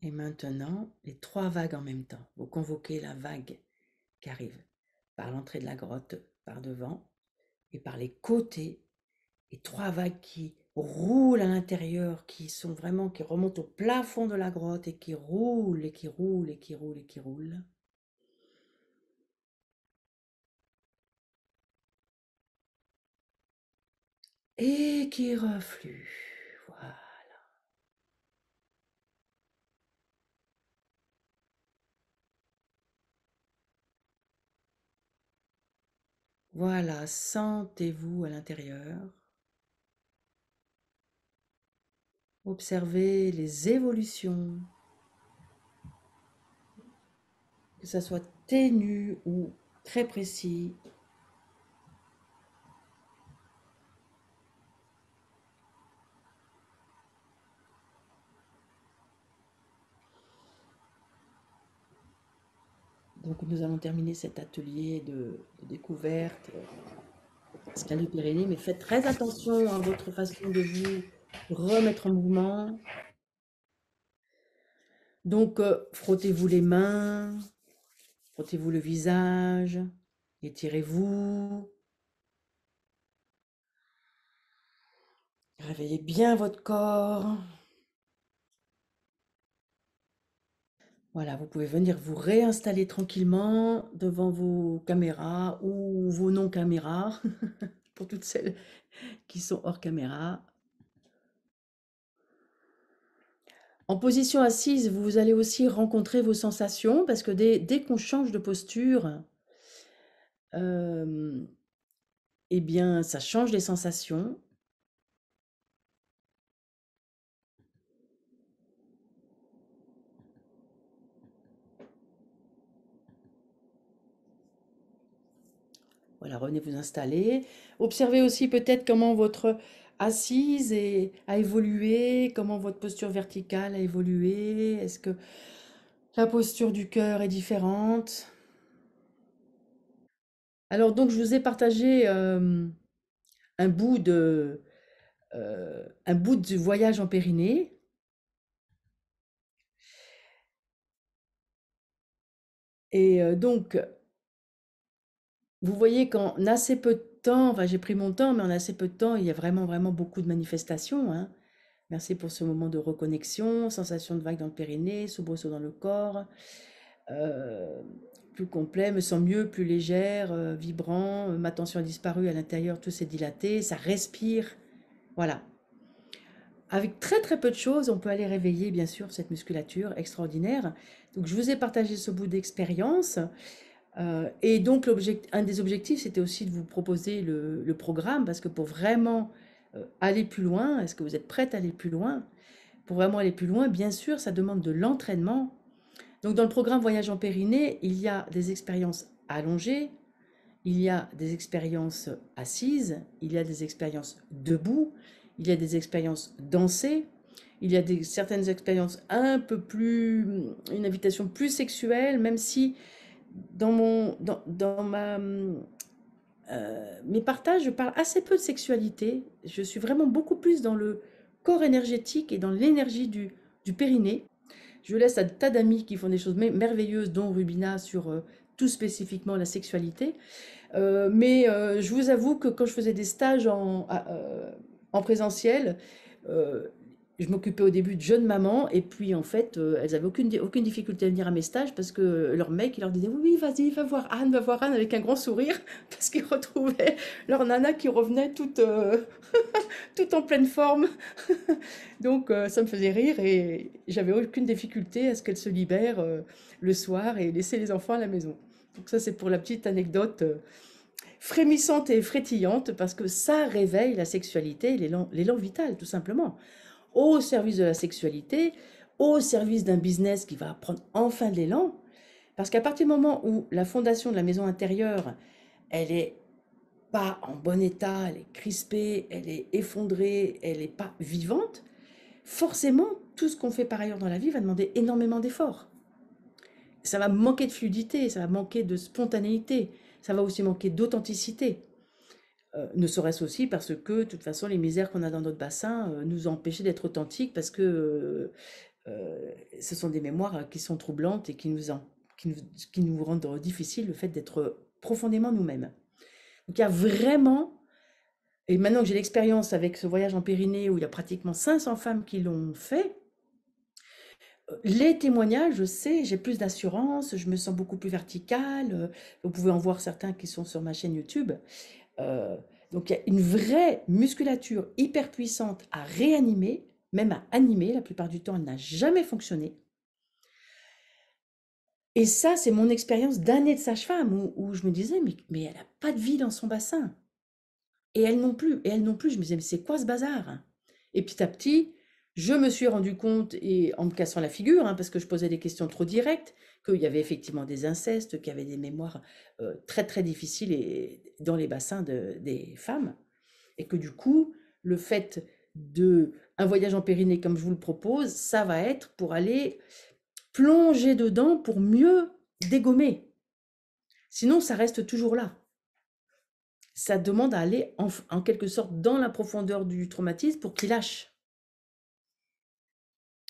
Et maintenant, les trois vagues en même temps. Vous convoquez la vague qui arrive par l'entrée de la grotte, par devant, et par les côtés, et trois vagues qui roulent à l'intérieur, qui sont vraiment, qui remontent au plafond de la grotte, et qui roulent, et qui roulent, et qui roulent, et qui roulent. Et qui refluent. Voilà. Voilà, sentez-vous à l'intérieur. Observez les évolutions, que ça soit ténu ou très précis. Donc nous allons terminer cet atelier de découverte escalier Pyrénées, mais faites très attention à votre façon de vous remettre en mouvement. Donc frottez-vous les mains, frottez-vous le visage, étirez-vous. Réveillez bien votre corps. Voilà, vous pouvez venir vous réinstaller tranquillement devant vos caméras ou vos non-caméras, pour toutes celles qui sont hors caméra. En position assise, vous allez aussi rencontrer vos sensations parce que dès qu'on change de posture, euh, eh bien, ça change les sensations. Voilà, revenez vous installer. Observez aussi peut-être comment votre assise a évolué, comment votre posture verticale a évolué. Est-ce que la posture du cœur est différente? Alors donc, je vous ai partagé un bout un bout du voyage en Périnée. Et donc, vous voyez qu'en assez peu de temps, enfin j'ai pris mon temps, mais en assez peu de temps, il y a vraiment, vraiment beaucoup de manifestations, hein. Merci pour ce moment de reconnexion, sensation de vague dans le périnée, soubresaut dans le corps, euh, plus complet, me sens mieux, plus légère, vibrant, ma tension a disparu à l'intérieur, tout s'est dilaté, ça respire, voilà. Avec très très peu de choses, on peut aller réveiller bien sûr cette musculature extraordinaire. Donc je vous ai partagé ce bout d'expérience. Et donc, un des objectifs, c'était aussi de vous proposer le programme, parce que pour vraiment aller plus loin, est-ce que vous êtes prête à aller plus loin? Pour vraiment aller plus loin, bien sûr, ça demande de l'entraînement. Donc, dans le programme Voyage en Périnée, il y a des expériences allongées, il y a des expériences assises, il y a des expériences debout, il y a des expériences dansées, il y a certaines expériences un peu plus, une invitation plus sexuelle, même si mes partages, je parle assez peu de sexualité. Je suis vraiment beaucoup plus dans le corps énergétique et dans l'énergie du périnée. Je laisse à des tas d'amis qui font des choses merveilleuses, dont Rubina, sur tout spécifiquement la sexualité. Mais je vous avoue que quand je faisais des stages en présentiel, euh, je m'occupais au début de jeunes mamans, et puis en fait, elles avaient aucune difficulté à venir à mes stages parce que leur mec, il leur disait: oui, oui, vas-y, va voir Anne avec un grand sourire, parce qu'ils retrouvaient leur nana qui revenait toute en pleine forme. Donc ça me faisait rire et j'avais aucune difficulté à ce qu'elle se libère le soir et laisser les enfants à la maison. Donc ça, c'est pour la petite anecdote frémissante et frétillante, parce que ça réveille la sexualité et l'élan vital, tout simplement. Au service de la sexualité, au service d'un business qui va prendre enfin de l'élan. Parce qu'à partir du moment où la fondation de la maison intérieure, elle est pas en bon état, elle est crispée, elle est effondrée, elle n'est pas vivante, forcément, tout ce qu'on fait par ailleurs dans la vie va demander énormément d'efforts. Ça va manquer de fluidité, ça va manquer de spontanéité, ça va aussi manquer d'authenticité. Ne serait-ce aussi parce que, de toute façon, les misères qu'on a dans notre bassin nous ont empêchés d'être authentiques, parce que ce sont des mémoires qui sont troublantes et qui nous rendent difficile le fait d'être profondément nous-mêmes. Donc il y a vraiment, et maintenant que j'ai l'expérience avec ce voyage en Pyrénées où il y a pratiquement 500 femmes qui l'ont fait, les témoignages, je sais, j'ai plus d'assurance, je me sens beaucoup plus verticale. Vous pouvez en voir certains qui sont sur ma chaîne YouTube. Euh, donc il y a une vraie musculature hyper puissante à réanimer, même à animer. La plupart du temps, elle n'a jamais fonctionné. Et ça, c'est mon expérience d'année de sage-femme où je me disais, mais elle n'a pas de vie dans son bassin. Et elle non plus. Et elle non plus. Je me disais, mais c'est quoi ce bazar? Et petit à petit, je me suis rendu compte, et en me cassant la figure, hein, parce que je posais des questions trop directes, qu'il y avait effectivement des incestes, qu'il y avait des mémoires très très difficiles dans les bassins des femmes. Et que du coup, le fait de un voyage en Périnée comme je vous le propose, ça va être pour aller plonger dedans pour mieux dégommer. Sinon, ça reste toujours là. Ça demande à aller en quelque sorte dans la profondeur du traumatisme pour qu'il lâche.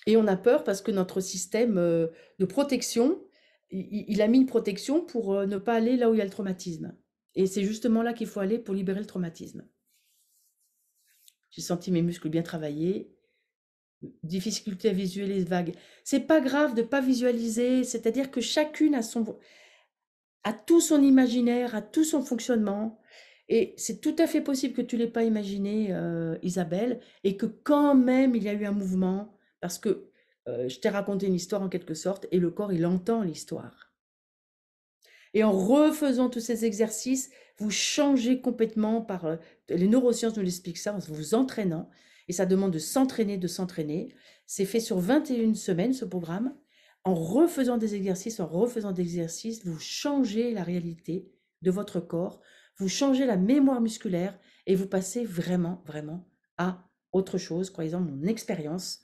Et on a peur parce que notre système de protection, il a mis une protection pour ne pas aller là où il y a le traumatisme. Et c'est justement là qu'il faut aller pour libérer le traumatisme. j'ai senti mes muscles bien travailler. Difficulté à visualiser vague. C'est pas grave de pas visualiser, c'est-à-dire que chacune a tout son imaginaire, a tout son fonctionnement. Et c'est tout à fait possible que tu l'aies pas imaginé, Isabelle, et que quand même il y a eu un mouvement, parce que je t'ai raconté une histoire en quelque sorte, et le corps, il entend l'histoire. Et en refaisant tous ces exercices, vous changez complètement les neurosciences nous l'expliquent ça, en vous entraînant, et ça demande de s'entraîner, de s'entraîner. C'est fait sur 21 semaines, ce programme. En refaisant des exercices, vous changez la réalité de votre corps, vous changez la mémoire musculaire, et vous passez vraiment, vraiment à autre chose. Croyez-en, mon expérience.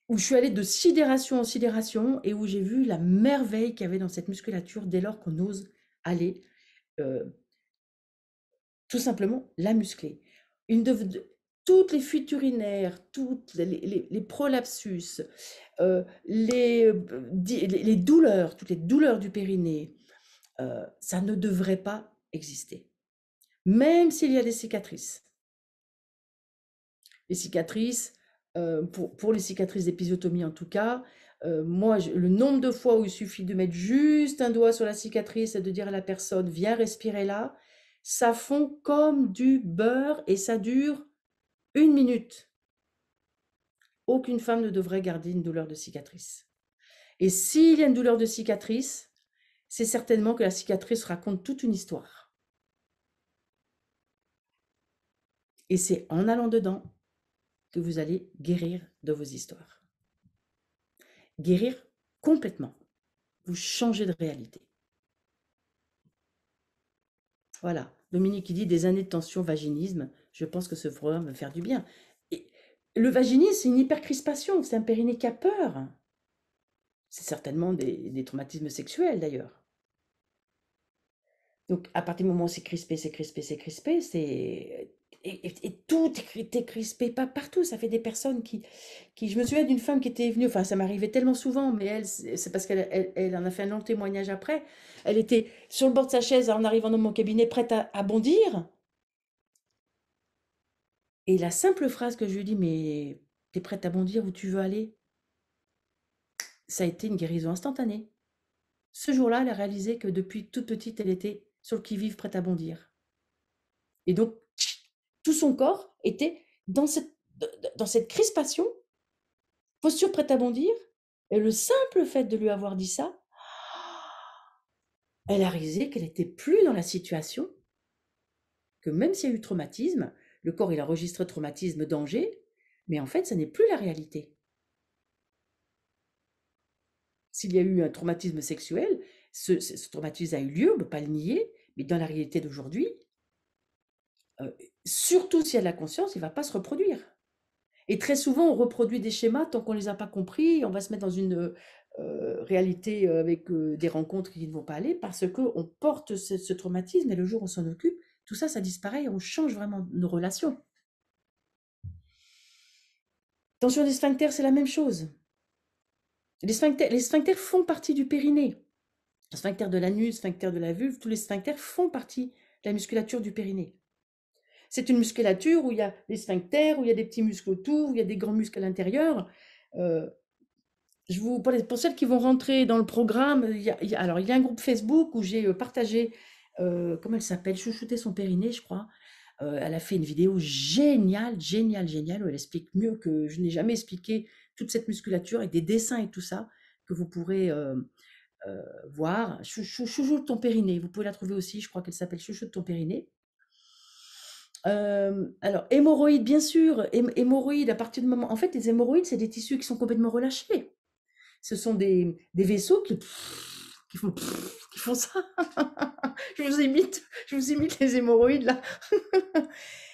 Où je suis allée de sidération en sidération et où j'ai vu la merveille qu'il y avait dans cette musculature dès lors qu'on ose aller tout simplement la muscler. Toutes les fuites urinaires, toutes les prolapsus, les douleurs, toutes les douleurs du périnée, ça ne devrait pas exister. Même s'il y a des cicatrices. Les cicatrices, pour les cicatrices d'épisiotomie en tout cas, moi, le nombre de fois où il suffit de mettre juste un doigt sur la cicatrice et de dire à la personne, viens respirer là, ça fond comme du beurre et ça dure 1 minute. Aucune femme ne devrait garder une douleur de cicatrice. Et s'il y a une douleur de cicatrice, c'est certainement que la cicatrice raconte toute une histoire. Et c'est en allant dedans que vous allez guérir de vos histoires. Guérir complètement. Vous changez de réalité. Voilà. Dominique qui dit des années de tension, vaginisme. Je pense que ce programme va me faire du bien. Et le vaginisme, c'est une hypercrispation. C'est un périnée qui a peur. C'est certainement des traumatismes sexuels d'ailleurs. Donc, à partir du moment où c'est crispé, et tout est crispé, pas partout. Ça fait des personnes je me souviens d'une femme qui était venue, enfin, ça m'arrivait tellement souvent, mais elle, c'est parce qu'elle en a fait un long témoignage après. Elle était sur le bord de sa chaise en arrivant dans mon cabinet, prête à bondir. Et la simple phrase que je lui ai dit, mais t'es prête à bondir où tu veux aller? Ça a été une guérison instantanée. Ce jour-là, elle a réalisé que depuis toute petite, elle était sur le qui-vive, prête à bondir. Et donc, tout son corps était dans cette crispation, posture prête à bondir. Et le simple fait de lui avoir dit ça, elle a réalisé qu'elle n'était plus dans la situation, que même s'il y a eu traumatisme, le corps il enregistre traumatisme, danger, mais en fait, ça n'est plus la réalité. S'il y a eu un traumatisme sexuel, ce traumatisme a eu lieu, on ne peut pas le nier, mais dans la réalité d'aujourd'hui, surtout s'il y a de la conscience, il ne va pas se reproduire. Et très souvent, on reproduit des schémas tant qu'on ne les a pas compris, on va se mettre dans une réalité avec des rencontres qui ne vont pas aller parce qu'on porte ce traumatisme et le jour où on s'en occupe, tout ça, ça disparaît et on change vraiment nos relations. Tension des sphincters, c'est la même chose. Les sphincters font partie du périnée. Le sphincter de l'anus, sphincter de la vulve, tous les sphincters font partie de la musculature du périnée. C'est une musculature où il y a des sphincters, où il y a des petits muscles autour, où il y a des grands muscles à l'intérieur. Pour celles qui vont rentrer dans le programme, il y a un groupe Facebook où j'ai partagé, comment elle s'appelle, Chouchouter son périnée, je crois. Elle a fait une vidéo géniale, où elle explique mieux que je n'ai jamais expliqué toute cette musculature avec des dessins et tout ça que vous pourrez voir. Chouchoute ton périnée, vous pouvez la trouver aussi, je crois qu'elle s'appelle Chouchoute ton périnée. Alors, hémorroïdes, bien sûr, hémorroïdes, à partir du moment... En fait, les hémorroïdes, c'est des tissus qui sont complètement relâchés. Ce sont des vaisseaux qui font ça. Je vous imite les hémorroïdes, là.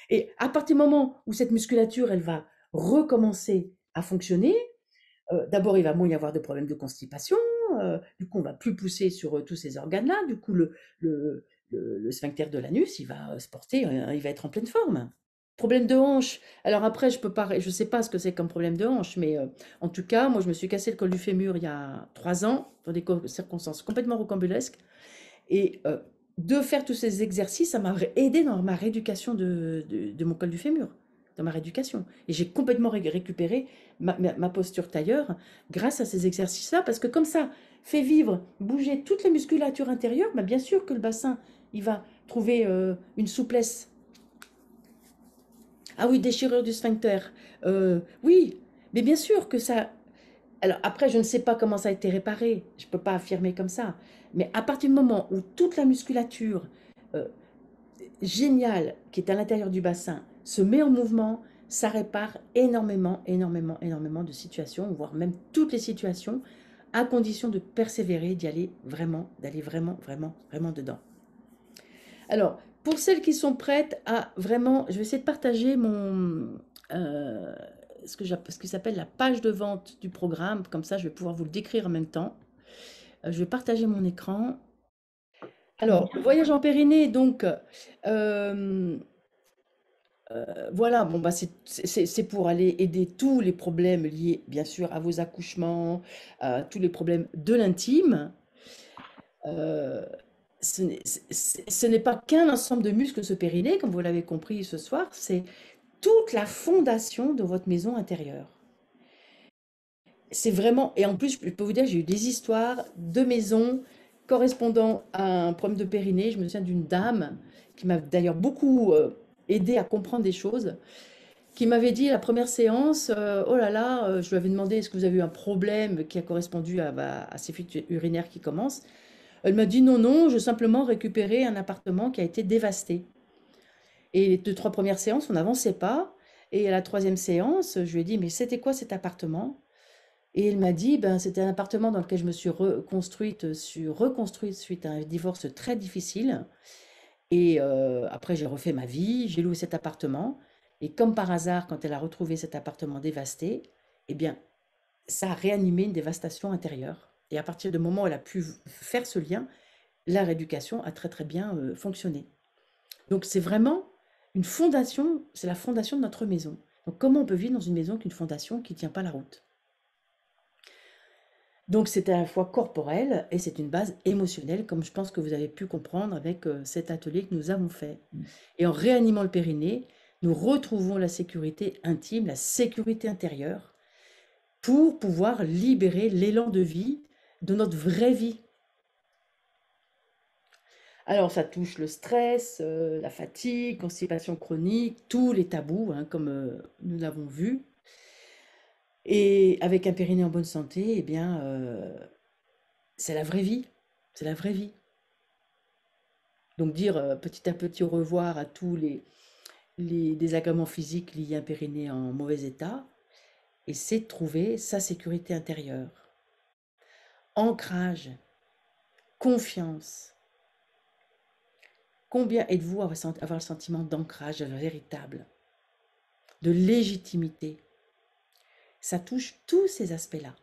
Et à partir du moment où cette musculature, elle va recommencer à fonctionner, d'abord, il va moins y avoir de problèmes de constipation, du coup, on va plus pousser sur tous ces organes-là, du coup, le sphincter de l'anus, il va se porter, il va être en pleine forme. Problème de hanche. Alors après, je sais pas ce que c'est comme problème de hanche, mais en tout cas, moi, je me suis cassé le col du fémur il y a 3 ans, dans des circonstances complètement rocambolesques. Et de faire tous ces exercices, ça m'a aidé dans ma rééducation de mon col du fémur, dans ma rééducation. Et j'ai complètement récupéré ma posture tailleur grâce à ces exercices-là, parce que comme ça, fait vivre, bouger toute la musculature intérieure, bah bien sûr que le bassin, il va trouver une souplesse. Ah oui, déchirure du sphincter. Oui, mais bien sûr que ça. Alors après, je ne sais pas comment ça a été réparé, je ne peux pas affirmer comme ça. Mais à partir du moment où toute la musculature euh, géniale qui est à l'intérieur du bassin se met en mouvement, ça répare énormément, énormément, énormément de situations, voire même toutes les situations, à condition de persévérer, d'y aller vraiment, d'aller vraiment, vraiment, vraiment dedans. Alors, pour celles qui sont prêtes à vraiment, je vais essayer de partager euh, ce que s'appelle la page de vente du programme. Comme ça, je vais pouvoir vous le décrire en même temps. Je vais partager mon écran. Alors, voyage en Périnée, donc, voilà, bon, bah, c'est pour aller aider tous les problèmes liés, bien sûr, à vos accouchements, à tous les problèmes de l'intime. Euh, ce n'est pas qu'un ensemble de muscles, ce périnée, comme vous l'avez compris ce soir, c'est toute la fondation de votre maison intérieure. C'est vraiment, et en plus, je peux vous dire, j'ai eu des histoires de maisons correspondant à un problème de périnée. Je me souviens d'une dame qui m'a d'ailleurs beaucoup aidé à comprendre des choses, qui m'avait dit la première séance, oh là là, je lui avais demandé est-ce que vous avez eu un problème qui a correspondu à ces fuites urinaires qui commencent. Elle m'a dit non, non, je simplement récupéré un appartement qui a été dévasté. Et les 2, 3 premières séances, on n'avançait pas. Et à la troisième séance, je lui ai dit, mais c'était quoi cet appartement? Et elle m'a dit, ben, c'était un appartement dans lequel je me suis reconstruite suite à un divorce très difficile. Et après, j'ai refait ma vie, j'ai loué cet appartement. Et comme par hasard, quand elle a retrouvé cet appartement dévasté, eh bien, ça a réanimé une dévastation intérieure. Et à partir du moment où elle a pu faire ce lien, la rééducation a très très bien fonctionné. Donc c'est vraiment une fondation, c'est la fondation de notre maison. Donc comment on peut vivre dans une maison qu'une fondation qui ne tient pas la route? Donc c'est à la fois corporel et c'est une base émotionnelle, comme je pense que vous avez pu comprendre avec cet atelier que nous avons fait. Et en réanimant le périnée, nous retrouvons la sécurité intime, la sécurité intérieure, pour pouvoir libérer l'élan de vie de notre vraie vie. Alors ça touche le stress, la fatigue, constipation chronique, tous les tabous, hein, comme nous l'avons vu. Et avec un périnée en bonne santé, eh bien, c'est la vraie vie. C'est la vraie vie. Donc dire petit à petit au revoir à tous les désagréments physiques liés à un périnée en mauvais état, et c'est de trouver sa sécurité intérieure. Ancrage, confiance. Combien êtes-vous à avoir le sentiment d'ancrage véritable, de légitimité? Ça touche tous ces aspects-là.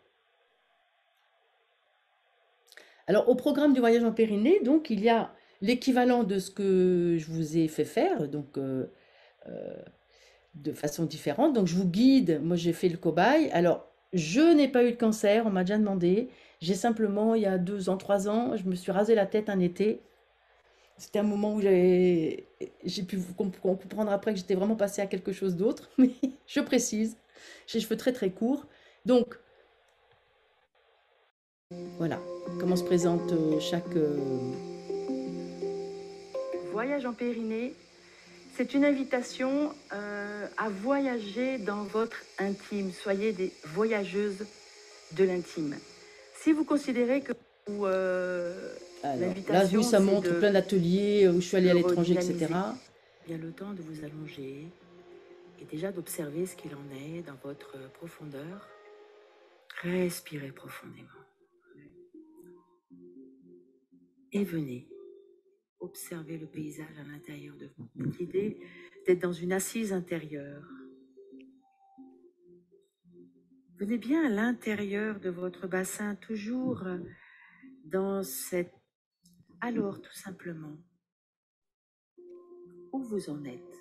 Alors, au programme du voyage en Périnée, donc, il y a l'équivalent de ce que je vous ai fait faire, donc euh, de façon différente. Donc, je vous guide. Moi, j'ai fait le cobaye. Alors, je n'ai pas eu de cancer, on m'a déjà demandé. J'ai simplement, il y a 2 ans, 3 ans, je me suis rasé la tête un été. C'était un moment où j'ai pu comprendre après que j'étais vraiment passée à quelque chose d'autre, mais je précise, j'ai les cheveux très très courts. Donc, voilà comment se présente chaque voyage en Périnée. C'est une invitation à voyager dans votre intime. Soyez des voyageuses de l'intime. Si vous considérez que là, oui, ça montre plein d'ateliers où je suis allée à l'étranger, etc. Bien le temps de vous allonger et déjà d'observer ce qu'il en est dans votre profondeur. Respirez profondément. Et venez observer le paysage à l'intérieur de vous. L'idée d'être dans une assise intérieure. Venez bien à l'intérieur de votre bassin, toujours dans cette... Alors, tout simplement, où vous en êtes?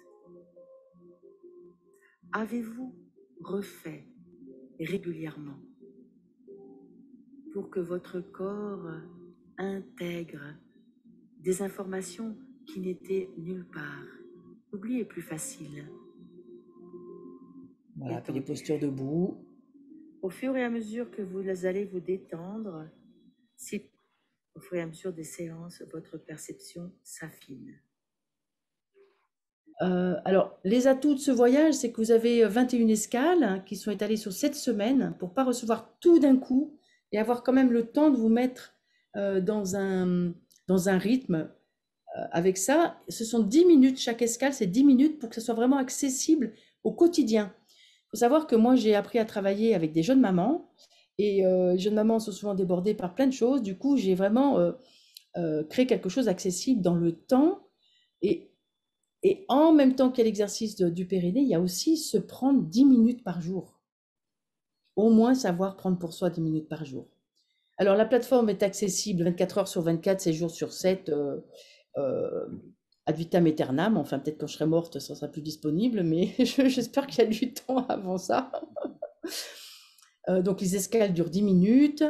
Avez-vous refait régulièrement pour que votre corps intègre des informations qui n'étaient nulle part. L'oubli est plus facile. Voilà, puis les postures debout. Au fur et à mesure que vous allez vous détendre, si au fur et à mesure des séances, votre perception s'affine. Alors, les atouts de ce voyage, c'est que vous avez 21 escales qui sont étalées sur 7 semaines pour ne pas recevoir tout d'un coup et avoir quand même le temps de vous mettre dans un rythme. Avec ça, ce sont 10 minutes, chaque escale, c'est 10 minutes pour que ce soit vraiment accessible au quotidien. Il faut savoir que moi, j'ai appris à travailler avec des jeunes mamans et les jeunes mamans sont souvent débordées par plein de choses. Du coup, j'ai vraiment créé quelque chose d'accessible dans le temps et en même temps qu'il y a l'exercice du périnée, il y a aussi se prendre 10 minutes par jour. Au moins savoir prendre pour soi 10 minutes par jour. Alors, la plateforme est accessible 24 heures sur 24, 7 jours sur 7, ad vitam aeternam. Enfin, peut-être quand je serai morte, ça sera plus disponible, mais j'espère qu'il y a du temps avant ça. Donc, les escales durent 10 minutes.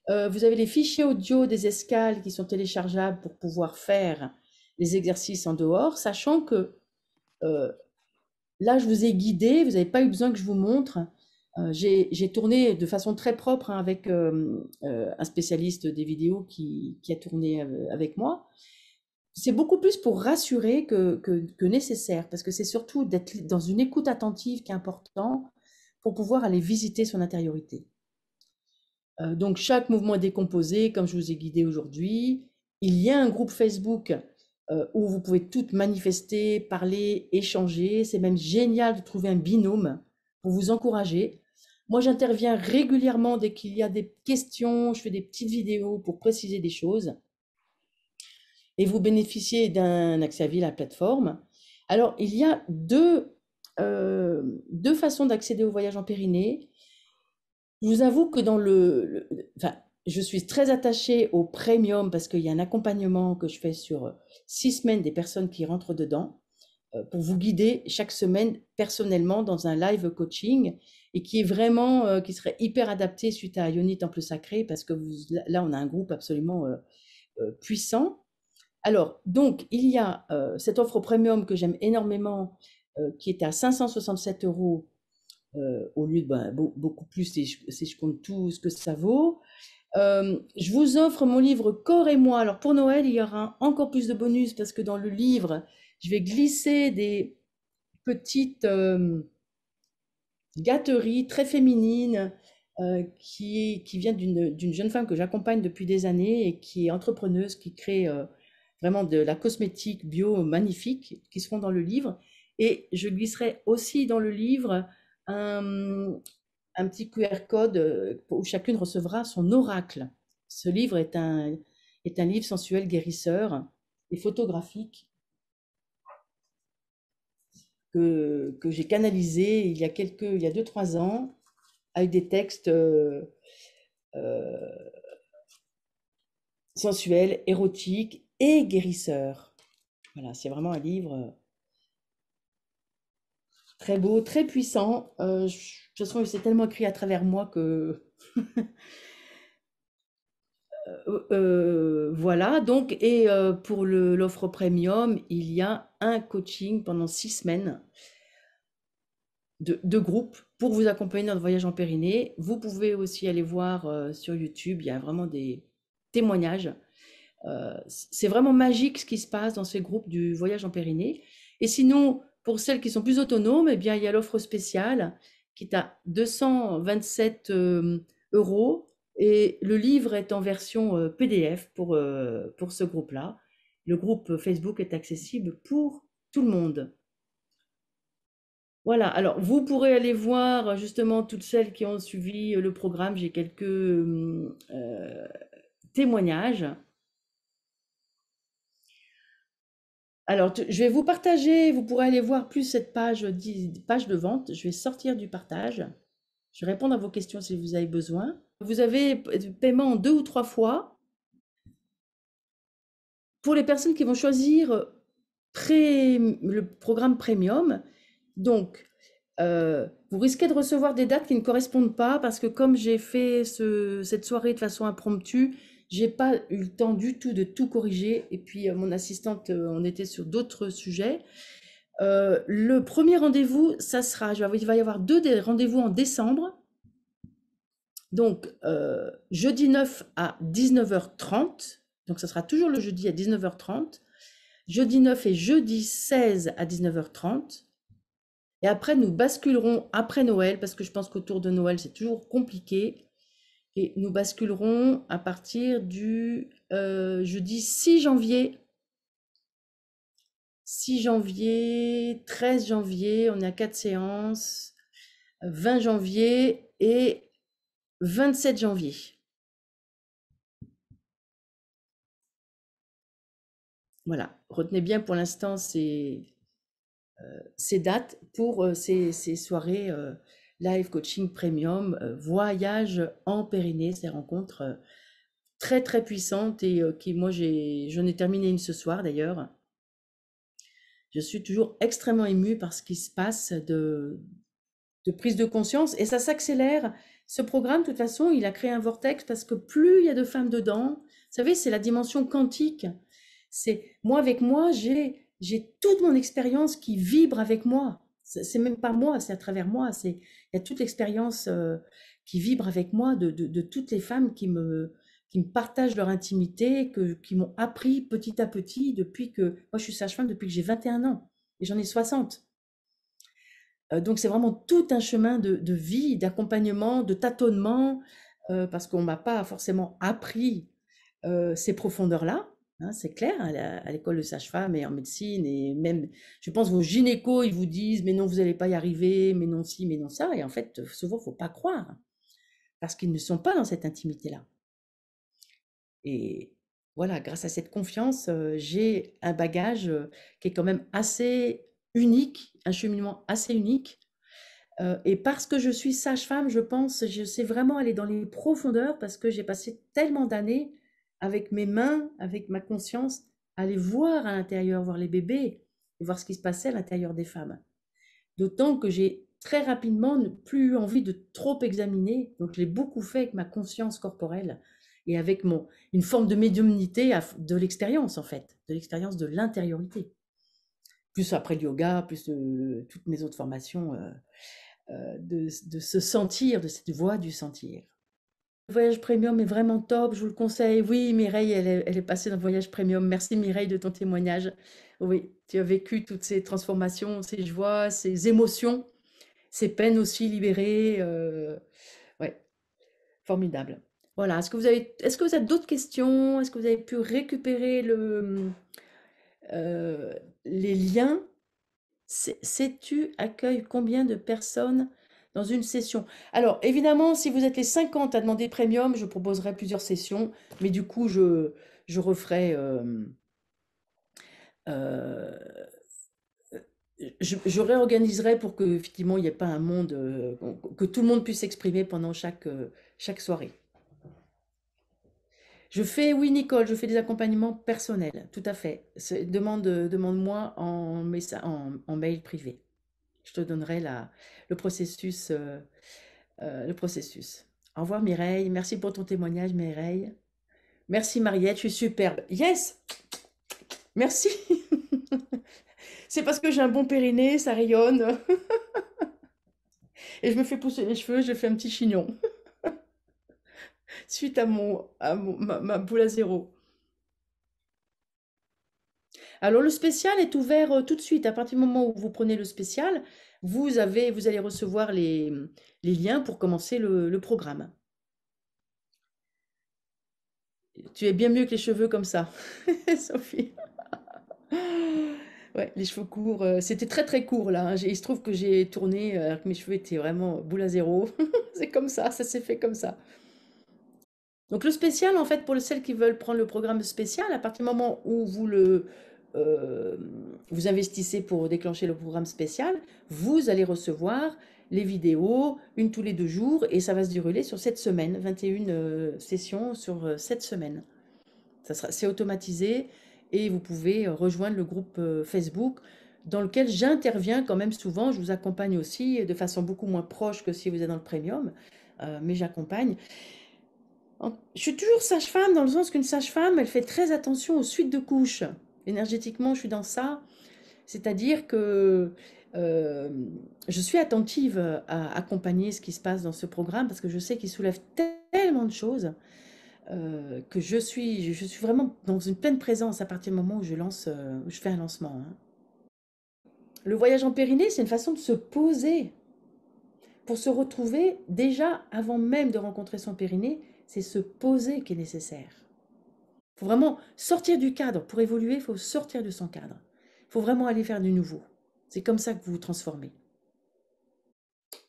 Vous avez les fichiers audio des escales qui sont téléchargeables pour pouvoir faire les exercices en dehors, sachant que là, je vous ai guidé, vous n'avez pas eu besoin que je vous montre. J'ai tourné de façon très propre avec un spécialiste des vidéos qui a tourné avec moi. C'est beaucoup plus pour rassurer que nécessaire, parce que c'est surtout d'être dans une écoute attentive qui est important pour pouvoir aller visiter son intériorité. Donc chaque mouvement est décomposé, comme je vous ai guidé aujourd'hui. Il y a un groupe Facebook où vous pouvez toutes manifester, parler, échanger. C'est même génial de trouver un binôme pour vous encourager. Moi, j'interviens régulièrement dès qu'il y a des questions, je fais des petites vidéos pour préciser des choses. Et vous bénéficiez d'un accès à vie à la plateforme. Alors, il y a deux façons d'accéder au voyage en périnée. Je vous avoue que enfin, je suis très attachée au premium parce qu'il y a un accompagnement que je fais sur 6 semaines des personnes qui rentrent dedans pour vous guider chaque semaine personnellement dans un live coaching et qui est vraiment, qui serait hyper adapté suite à Yoni Temple Sacré parce que là, on a un groupe absolument puissant. Alors, donc, il y a cette offre premium que j'aime énormément qui est à 567 € au lieu de beaucoup plus si je compte tout ce que ça vaut. Je vous offre mon livre Corps et moi. Alors pour Noël, il y aura encore plus de bonus parce que dans le livre, je vais glisser des petites gâteries très féminines qui viennent d'une jeune femme que j'accompagne depuis des années et qui est entrepreneuse, qui crée vraiment de la cosmétique bio magnifique qui seront dans le livre. Et je glisserai aussi dans le livre un petit QR code où chacune recevra son oracle. Ce livre est un livre sensuel guérisseur et photographique que j'ai canalisé il y a 2-3 ans avec des textes sensuels, érotiques et guérisseurs. Voilà, c'est vraiment un livre très beau, très puissant. De toute façon, c'est tellement écrit à travers moi que voilà, donc, et pour l'offre premium, il y a un coaching pendant 6 semaines de groupe pour vous accompagner dans le voyage en périnée. Vous pouvez aussi aller voir sur YouTube, il y a vraiment des témoignages. C'est vraiment magique ce qui se passe dans ces groupes du voyage en périnée. Et sinon, pour celles qui sont plus autonomes, eh bien, il y a l'offre spéciale qui est à 227 € et le livre est en version PDF pour ce groupe-là. Le groupe Facebook est accessible pour tout le monde. Voilà, alors vous pourrez aller voir justement toutes celles qui ont suivi le programme. J'ai quelques témoignages. Alors, je vais vous partager, vous pourrez aller voir plus cette page de vente. Je vais sortir du partage. Je vais répondre à vos questions si vous avez besoin. Vous avez paiement en 2 ou 3 fois. Pour les personnes qui vont choisir le programme premium, donc, vous risquez de recevoir des dates qui ne correspondent pas parce que comme j'ai fait cette soirée de façon impromptue, J'ai pas eu le temps du tout de tout corriger. Et puis, mon assistante, on était sur d'autres sujets. Le premier rendez-vous, ça sera, il va y avoir deux des rendez-vous en décembre. Donc, jeudi 9 à 19h30. Donc, ça sera toujours le jeudi à 19h30. Jeudi 9 et jeudi 16 à 19h30. Et après, nous basculerons après Noël, parce que je pense qu'autour de Noël, c'est toujours compliqué. Et nous basculerons à partir du jeudi 6 janvier. 6 janvier, 13 janvier, on est à 4 séances, 20 janvier et 27 janvier. Voilà, retenez bien pour l'instant ces dates pour ces soirées live coaching premium, voyage en Pyrénées, ces rencontres très très puissantes et qui, moi, j'en ai terminé une ce soir d'ailleurs. Je suis toujours extrêmement émue par ce qui se passe de prise de conscience et ça s'accélère. Ce programme, de toute façon, il a créé un vortex parce que plus il y a de femmes dedans, vous savez, c'est la dimension quantique. C'est moi avec moi, j'ai toute mon expérience qui vibre avec moi. C'est même pas moi, c'est à travers moi. Il y a toute l'expérience qui vibre avec moi de toutes les femmes qui me partagent leur intimité, qui m'ont appris petit à petit depuis que moi je suis sage-femme depuis que j'ai 21 ans et j'en ai 60. Donc c'est vraiment tout un chemin de vie, d'accompagnement, de tâtonnement, parce qu'on m'a pas forcément appris ces profondeurs-là, hein, c'est clair, à l'école de sage-femme et en médecine, et même, je pense, vos gynécos, ils vous disent, mais non, vous n'allez pas y arriver, mais non ci, mais non ça, et en fait, souvent, il ne faut pas croire, parce qu'ils ne sont pas dans cette intimité-là. Et voilà, grâce à cette confiance, j'ai un bagage qui est quand même assez unique, un cheminement assez unique. Et parce que je suis sage-femme, je pense, je sais vraiment aller dans les profondeurs parce que j'ai passé tellement d'années avec mes mains, avec ma conscience, à aller voir à l'intérieur, voir les bébés, et voir ce qui se passait à l'intérieur des femmes. D'autant que j'ai très rapidement plus eu envie de trop examiner, donc je l'ai beaucoup fait avec ma conscience corporelle et avec une forme de médiumnité de l'expérience en fait, de l'expérience de l'intériorité. Plus après le yoga, plus toutes mes autres formations. De se sentir, de cette voie du sentir. Le voyage premium est vraiment top, je vous le conseille. Oui, Mireille, elle est passée dans le voyage premium. Merci Mireille de ton témoignage. Oui, tu as vécu toutes ces transformations, ces joies, ces émotions, ces peines aussi libérées. Ouais, formidable. Voilà, est-ce que vous avez d'autres questions? Est-ce que vous avez pu récupérer les liens? Sais-tu accueille combien de personnes dans une session? Alors, évidemment, si vous êtes les 50 à demander premium, je proposerai plusieurs sessions, mais du coup, je referai, euh, je réorganiserai pour que, effectivement, il n'y ait pas un monde, que tout le monde puisse s'exprimer pendant chaque soirée. Oui, Nicole, je fais des accompagnements personnels, tout à fait. Demande-moi en mail privé. Je te donnerai le processus, le processus. Au revoir Mireille, merci pour ton témoignage Mireille. Merci Mariette, je suis superbe. Yes, merci. C'est parce que j'ai un bon périnée, ça rayonne. Et je me fais pousser les cheveux, je fais un petit chignon. Suite ma boule à zéro. Alors le spécial est ouvert tout de suite. À partir du moment où vous prenez le spécial, vous allez recevoir les liens pour commencer le programme. Tu es bien mieux que les cheveux comme ça, Sophie. Ouais, les cheveux courts, c'était très très court là, hein. Il se trouve que j'ai tourné alors que mes cheveux étaient vraiment boule à zéro. C'est comme ça s'est fait comme ça. Donc le spécial, en fait, pour celles qui veulent prendre le programme spécial, à partir du moment où euh, vous investissez pour déclencher le programme spécial, vous allez recevoir les vidéos, une tous les 2 jours, et ça va se dérouler sur cette semaine, 21 sessions sur cette semaine. C'est automatisé et vous pouvez rejoindre le groupe Facebook dans lequel j'interviens quand même souvent. Je vous accompagne aussi de façon beaucoup moins proche que si vous êtes dans le premium, mais j'accompagne. Je suis toujours sage-femme dans le sens qu'une sage-femme, elle fait très attention aux suites de couches. Énergétiquement, je suis dans ça. C'est-à-dire que je suis attentive à accompagner ce qui se passe dans ce programme parce que je sais qu'il soulève tellement de choses que je suis vraiment dans une pleine présence à partir du moment où je fais un lancement, hein. Le voyage en Périnée, c'est une façon de se poser pour se retrouver déjà avant même de rencontrer son périnée. C'est se poser qui est nécessaire. Il faut vraiment sortir du cadre. Pour évoluer, il faut sortir de son cadre. Il faut vraiment aller faire du nouveau. C'est comme ça que vous vous transformez.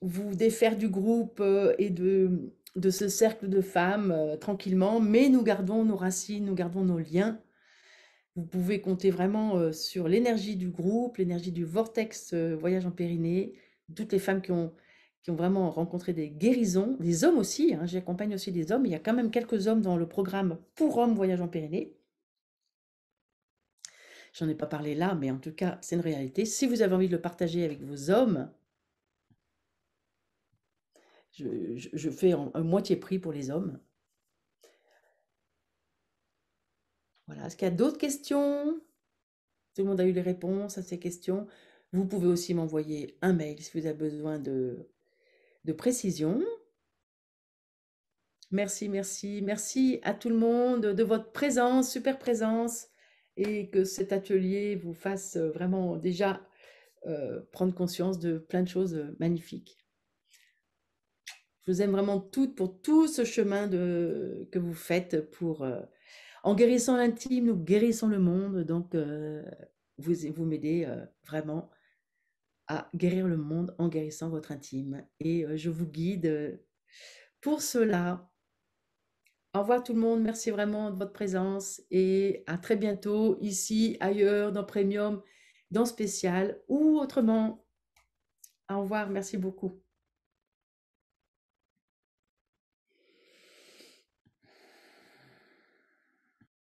Vous défaire du groupe et de ce cercle de femmes tranquillement, mais nous gardons nos racines, nous gardons nos liens. Vous pouvez compter vraiment sur l'énergie du groupe, l'énergie du vortex voyage en Périnée, toutes les femmes qui ont vraiment rencontré des guérisons, des hommes aussi, hein, j'accompagne aussi des hommes, il y a quand même quelques hommes dans le programme pour hommes voyage en Pyrénées. J'en ai pas parlé là, mais en tout cas, c'est une réalité. Si vous avez envie de le partager avec vos hommes, je fais un moitié prix pour les hommes. Voilà. Est-ce qu'il y a d'autres questions? Tout le monde a eu les réponses à ces questions. Vous pouvez aussi m'envoyer un mail si vous avez besoin de précision. Merci, merci, merci à tout le monde de votre présence, super présence, et que cet atelier vous fasse vraiment déjà prendre conscience de plein de choses magnifiques. Je vous aime vraiment toutes pour tout ce chemin que vous faites pour, en guérissant l'intime, nous guérissons le monde. Donc, vous m'aidez vraiment à guérir le monde en guérissant votre intime. Et je vous guide pour cela. Au revoir tout le monde, merci vraiment de votre présence et à très bientôt ici, ailleurs, dans Premium, dans Spécial ou autrement. Au revoir, merci beaucoup.